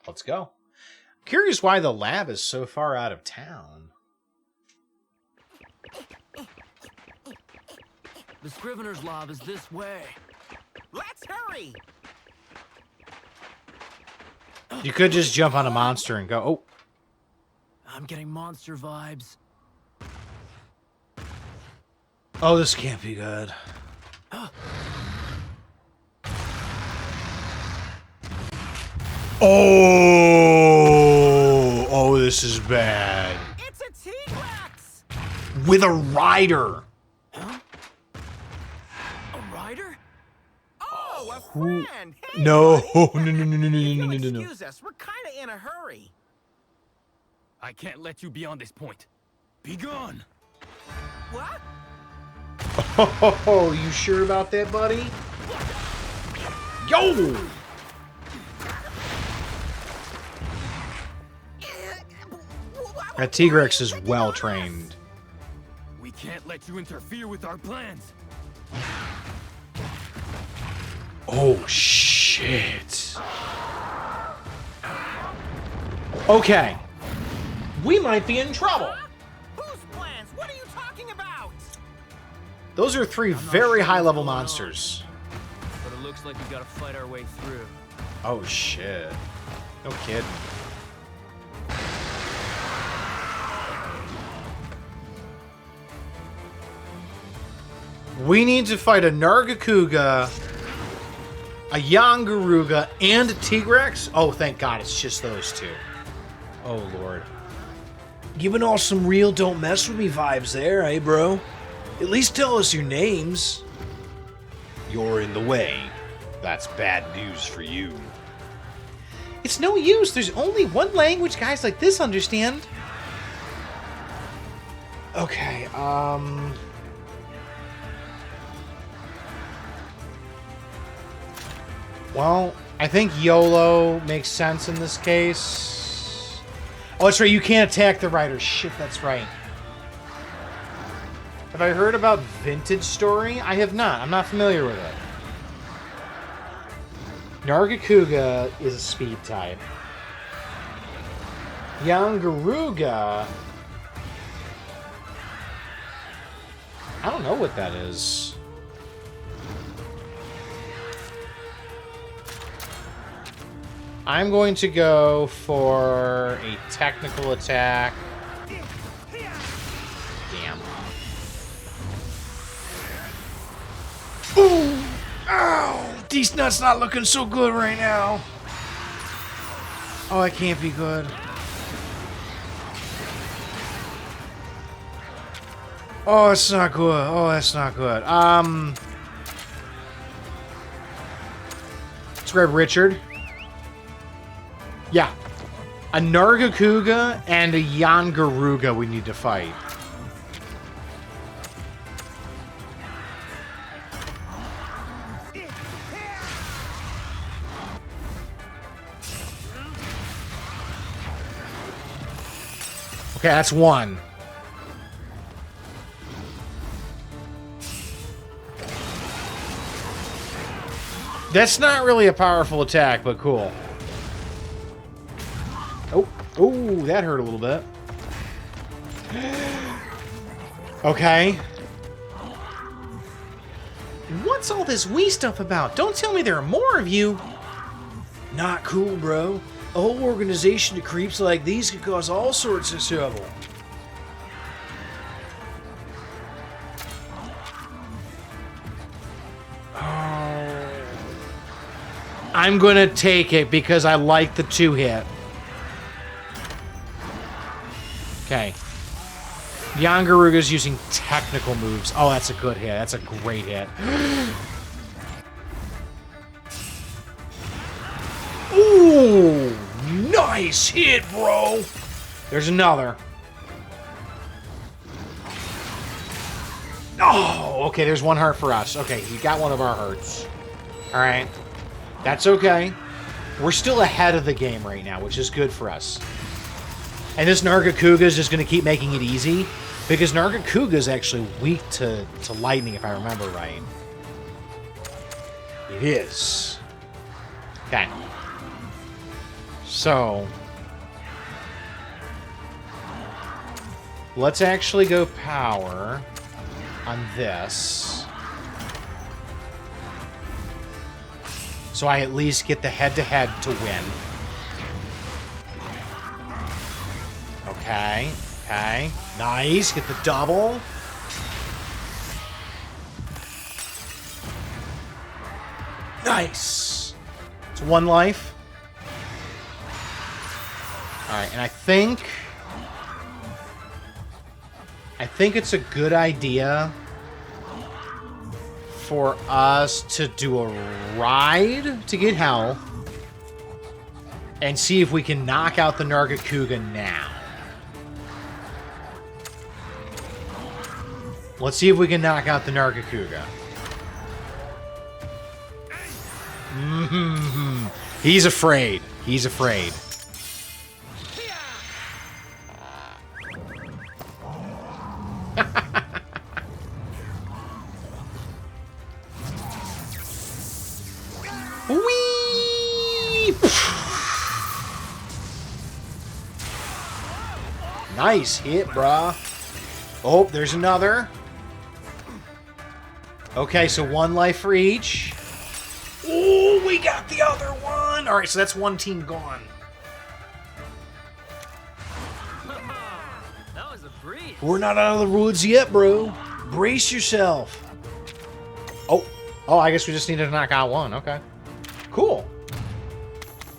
Let's go. Curious why the lab is so far out of town. The Scrivener's lab is this way. Let's hurry! You could just jump on a monster and go, oh. I'm getting monster vibes. Oh, this can't be good. Oh, this is bad. It's a Tigrex! With a rider. A rider? Oh, a friend! Hey, No, buddy. no. If you'll excuse us, we're kind of in a hurry. I can't let you beyond this point. Be gone. What? Oh, you sure about that, buddy? Yo! That Tigrex is well trained. We can't let you interfere with our plans. Oh, shit. Okay. We might be in trouble. Whose plans? What are you talking about? Those are 3 very high-level monsters. But it looks like we gotta fight our way through. Oh, shit. No kidding. We need to fight a Nargacuga, a Yangaruga, and a Tigrex? Oh, thank God, it's just those two. Oh, Lord. Giving off some real don't mess with me vibes there, eh, bro? At least tell us your names. You're in the way. That's bad news for you. It's no use. There's only one language guys like this understand. Okay, well, I think YOLO makes sense in this case. Oh, that's right, you can't attack the rider. Shit, that's right. Have I heard about Vintage Story? I have not. I'm not familiar with it. Nargacuga is a speed type. Yangaruga... I don't know what that is. I'm going to go for a technical attack. Damn. Ooh! Ow! These nuts not looking so good right now. Oh, that can't be good. Oh, it's not good. Oh, that's not good. Let's grab Richard. Yeah. A Nargacuga and a Yangaruga we need to fight. Okay, that's one. That's not really a powerful attack, but cool. Oh, oh, that hurt a little bit. Okay. What's all this Wii stuff about? Don't tell me there are more of you. Not cool, bro. A whole organization of creeps like these could cause all sorts of trouble. I'm gonna take it because I like the 2-hit. Okay. Yangaruga's using technical moves. Oh, that's a good hit. That's a great hit. Ooh! Nice hit, bro! There's another. Oh, okay, there's one heart for us. Okay, you got one of our hearts. Alright. That's okay. We're still ahead of the game right now, which is good for us. And this Nargacuga is just going to keep making it easy, because Nargacuga is actually weak to lightning, if I remember right. It is. Okay. So... let's actually go power on this. So I at least get the head-to-head to win. Okay, okay. Nice, get the double. Nice. It's one life. Alright, and I think it's a good idea for us to do a ride to get health and see if we can knock out the Nargacuga now. Let's see if we can knock out the Nargacuga. Mm-hmm. He's afraid. He's afraid. Whee! Nice hit, brah. Oh, there's another. Okay, so one life for each. Oh, we got the other one. All right, so that's one team gone. That was a breeze. We're not out of the woods yet, bro. Brace yourself. Oh, I guess we just needed to knock out one. Okay. Cool.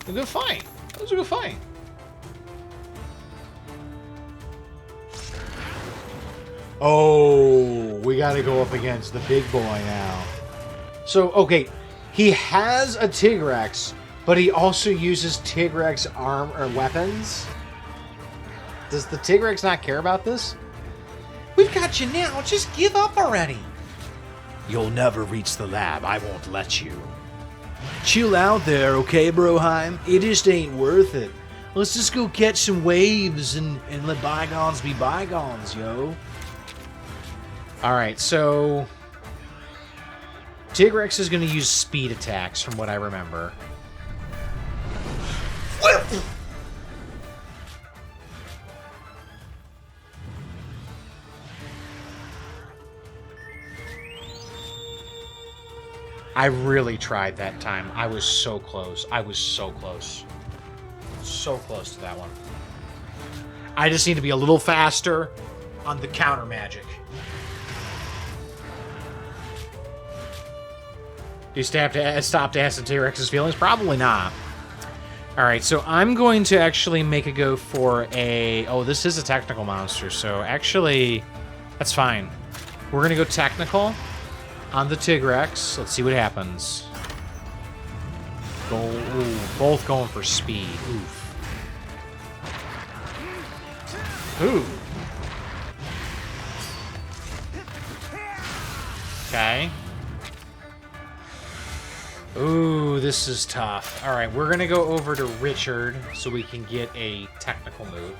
A good fight. That was a good fight. Oh, we got to go up against the big boy now. So, okay, he has a Tigrex, but he also uses Tigrex armor or weapons. Does the Tigrex not care about this? We've got you now. Just give up already. You'll never reach the lab. I won't let you. Chill out there, okay, Broheim? It just ain't worth it. Let's just go catch some waves and let bygones be bygones, yo. Alright, so Tigrex is going to use speed attacks from what I remember. I really tried that time. I was so close. I was so close. So close to that one. I just need to be a little faster on the counter magic. Do you stop to ask the T-Rex's feelings? Probably not. Alright, so I'm going to actually make a go for a... Oh, this is a technical monster, so actually, that's fine. We're going to go technical on the Tigrex. Let's see what happens. Ooh, both going for speed. Oof. Ooh. Okay. Ooh, this is tough. Alright, we're going to go over to Richard so we can get a technical move.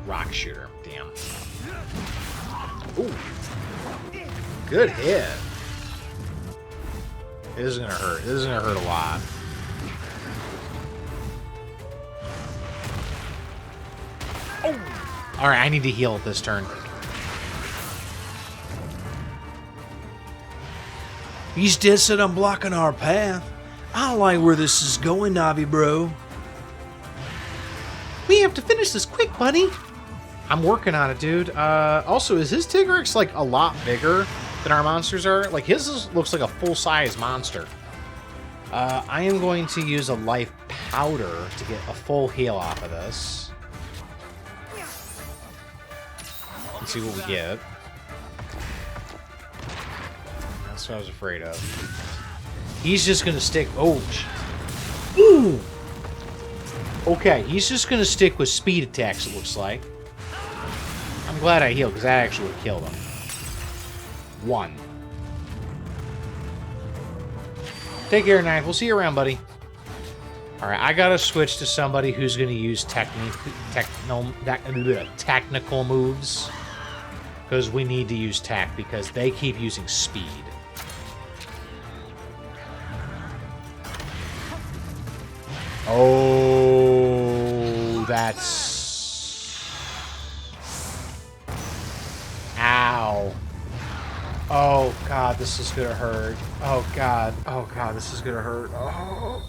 Rock shooter. Damn. Ooh. Good hit. This is going to hurt. This is going to hurt a lot. Oh. Alright, I need to heal at this turn. He's dead set on blocking our path. I don't like where this is going, Navi bro. We have to finish this quick, buddy. I'm working on it, dude. Also, is his Tigrex, like, a lot bigger than our monsters are? Like, looks like a full-size monster. I am going to use a life powder to get a full heal off of this. Let's see what we get. That's what I was afraid of. He's just gonna stick... Oh, ooh! Okay, he's just gonna stick with speed attacks, it looks like. I'm glad I healed, because that actually would have killed him. 1. Take care, Knife. We'll see you around, buddy. Alright, I gotta switch to somebody who's gonna use technical moves. Because we need to use tech, because they keep using speed. Oh, that's... Ow. Oh, God, this is gonna hurt. Oh, God. Oh, God, this is gonna hurt. Oh.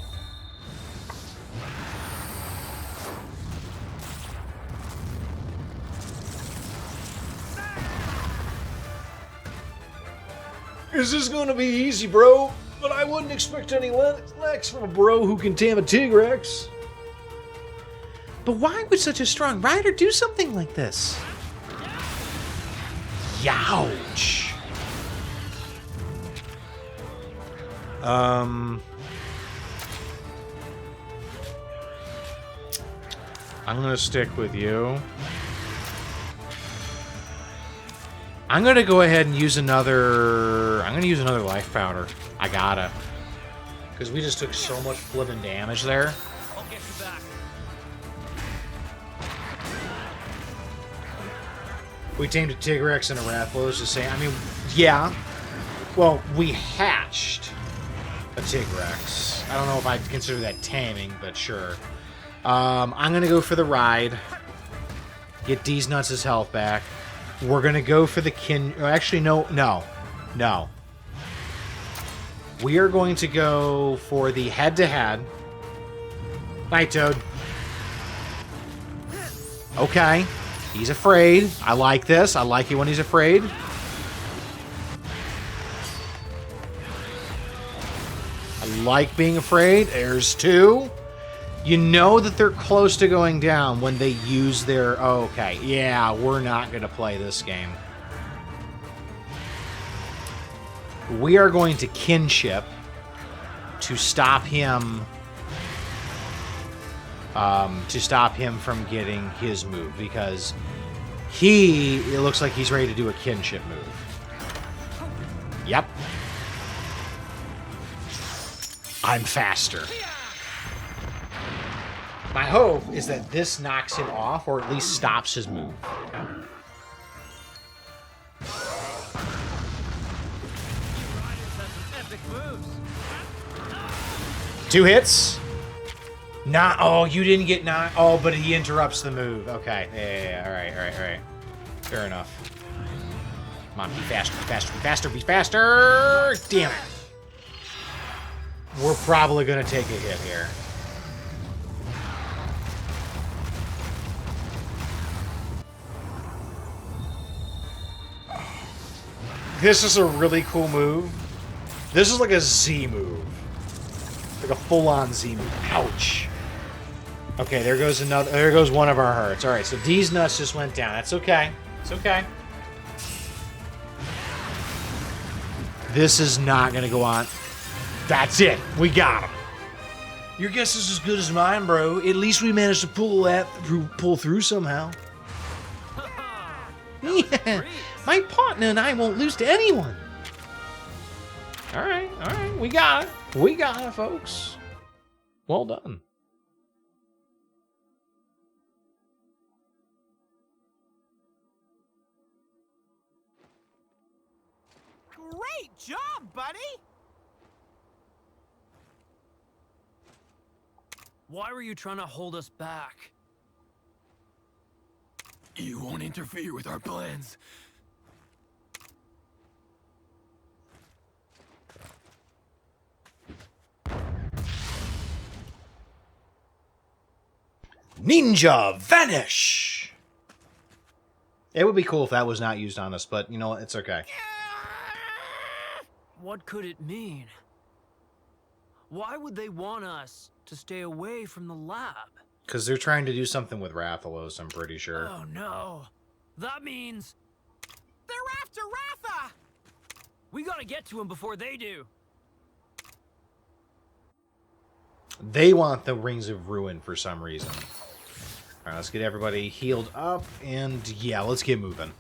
Is this gonna be easy, bro? But I wouldn't expect any less from a bro who can tame a Tigrex. But why would such a strong rider do something like this? Youch. I'm gonna stick with you. I'm gonna go ahead and use another... I'm gonna use another life powder. I gotta. Because we just took so much flipping damage there. I'll get you back. We tamed a Tigrex and a Ratha, let's just say. I mean, yeah. Well, we hatched a Tigrex. I don't know if I'd consider that taming, but sure. I'm gonna go for the ride. Get D's Nuts' health back. We're gonna go for the actually, no. We are going to go for the head-to-head. Night Toad. Okay. He's afraid. I like this. I like it when he's afraid. I like being afraid. There's 2. You know that they're close to going down when they use their... Oh, okay. Yeah, we're not going to play this game. We are going to kinship to stop him... from getting his move, because it looks like he's ready to do a kinship move. Yep. I'm faster. My hope is that this knocks him off, or at least stops his move. Two hits. Not. Oh, you didn't get knocked. Oh, but he interrupts the move. Okay. Yeah. All right. Fair enough. Come on, be faster, be faster, be faster, be faster! Damn it. We're probably gonna take a hit here. This is a really cool move. This is like a Z move. Like a full-on Z move. Ouch. Okay, there goes another. There goes one of our hearts. All right, so D's nuts just went down. That's okay. It's okay. This is not gonna go on. That's it. We got him. Your guess is as good as mine, bro. At least we managed to pull through somehow. Yeah, my partner and I won't lose to anyone. All right. We got it. We got it, folks. Well done. Great job, buddy! Why were you trying to hold us back? You won't interfere with our plans. Ninja vanish. It would be cool if that was not used on us, but you know what? It's okay. What could it mean? Why would they want us to stay away from the lab? Because they're trying to do something with Rathalos, I'm pretty sure. Oh no. That means They're after Ratha! we gotta get to him before they do. They want the Rings of Ruin for some reason. Alright, let's get everybody healed up, and yeah, let's get moving.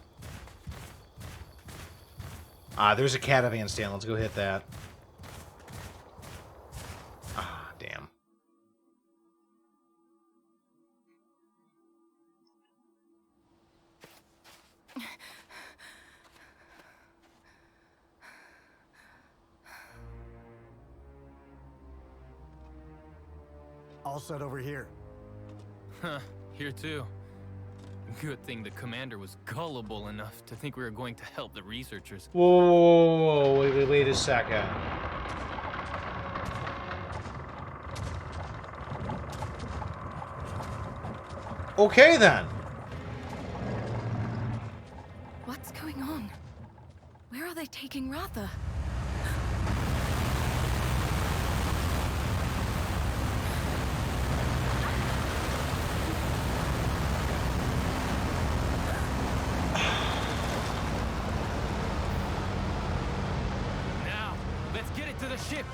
There's a catavan stand. Let's go hit that. Damn. All set over here. Huh, here too. Good thing the commander was gullible enough to think we were going to help the researchers. Whoa, wait a second. Okay, then. What's going on? Where are they taking Ratha? Now, let's get it to the ship.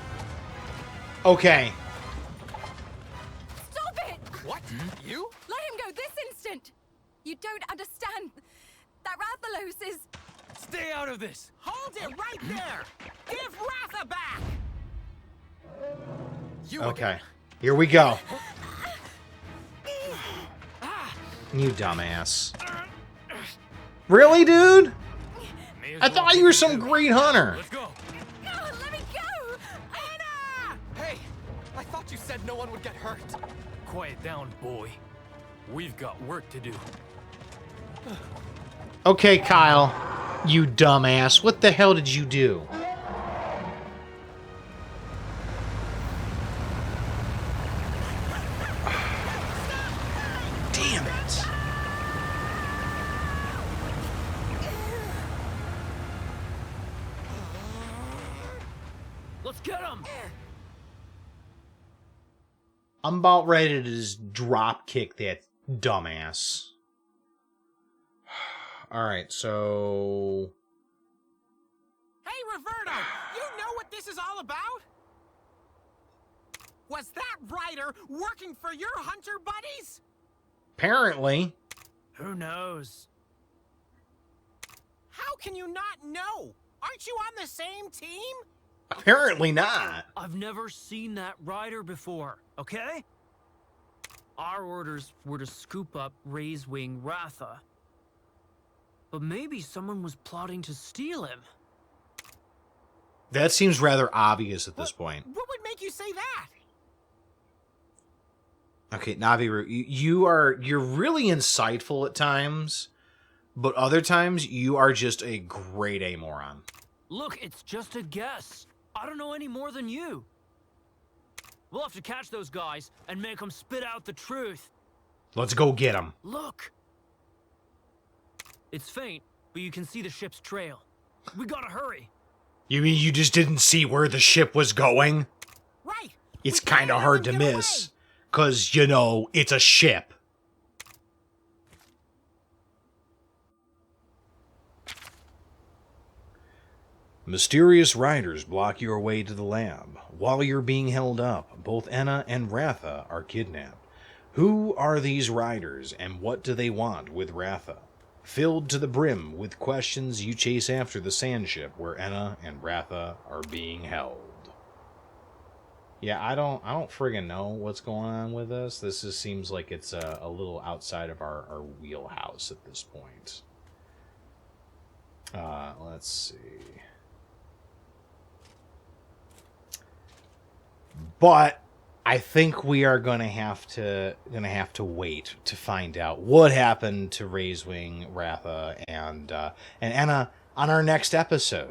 Okay. Stop it! What? You? Let him go this instant! You don't understand. That Rathalos is... Stay out of this. Hold it right there! Give Ratha back! You Okay. Here we go. You dumbass. Really, dude? May as I well thought keep you were it some moving. great hunter. Let's go. Oh, let me go! Anna! Hey, I thought you said no one would get hurt. Quiet down, boy. We've got work to do. Okay, Kyle. You dumbass. What the hell did you do? Damn it. Let's get him! I'm about ready to just drop kick that dumbass. Alright, so... Hey, Roberto! You know what this is all about? Was that Ryder working for your hunter buddies? Apparently. Who knows? How can you not know? Aren't you on the same team? Apparently not. I've never seen that rider before, okay? Our orders were to scoop up Ray's wing Ratha. But maybe someone was plotting to steal him. That seems rather obvious at this point. What would make you say that? Okay, Navirou, you're really insightful at times, but other times you are just a great A moron. Look, it's just a guess. I don't know any more than you. We'll have to catch those guys and make them spit out the truth. Let's go get them. Look! It's faint, but you can see the ship's trail. We gotta hurry. You mean you just didn't see where the ship was going? Right. It's We can't kind of let hard to them get miss. away. 'Cause, you know, it's a ship. Mysterious riders block your way to the lab. While you're being held up, both Enna and Ratha are kidnapped. Who are these riders, and what do they want with Ratha? Filled to the brim with questions, you chase after the sand ship where Enna and Ratha are being held. Yeah, I don't friggin' know what's going on with this. This just seems like it's a little outside of our wheelhouse at this point. Let's see. But I think we are gonna have to wait to find out what happened to Ray's Wing, Ratha, and Enna on our next episode.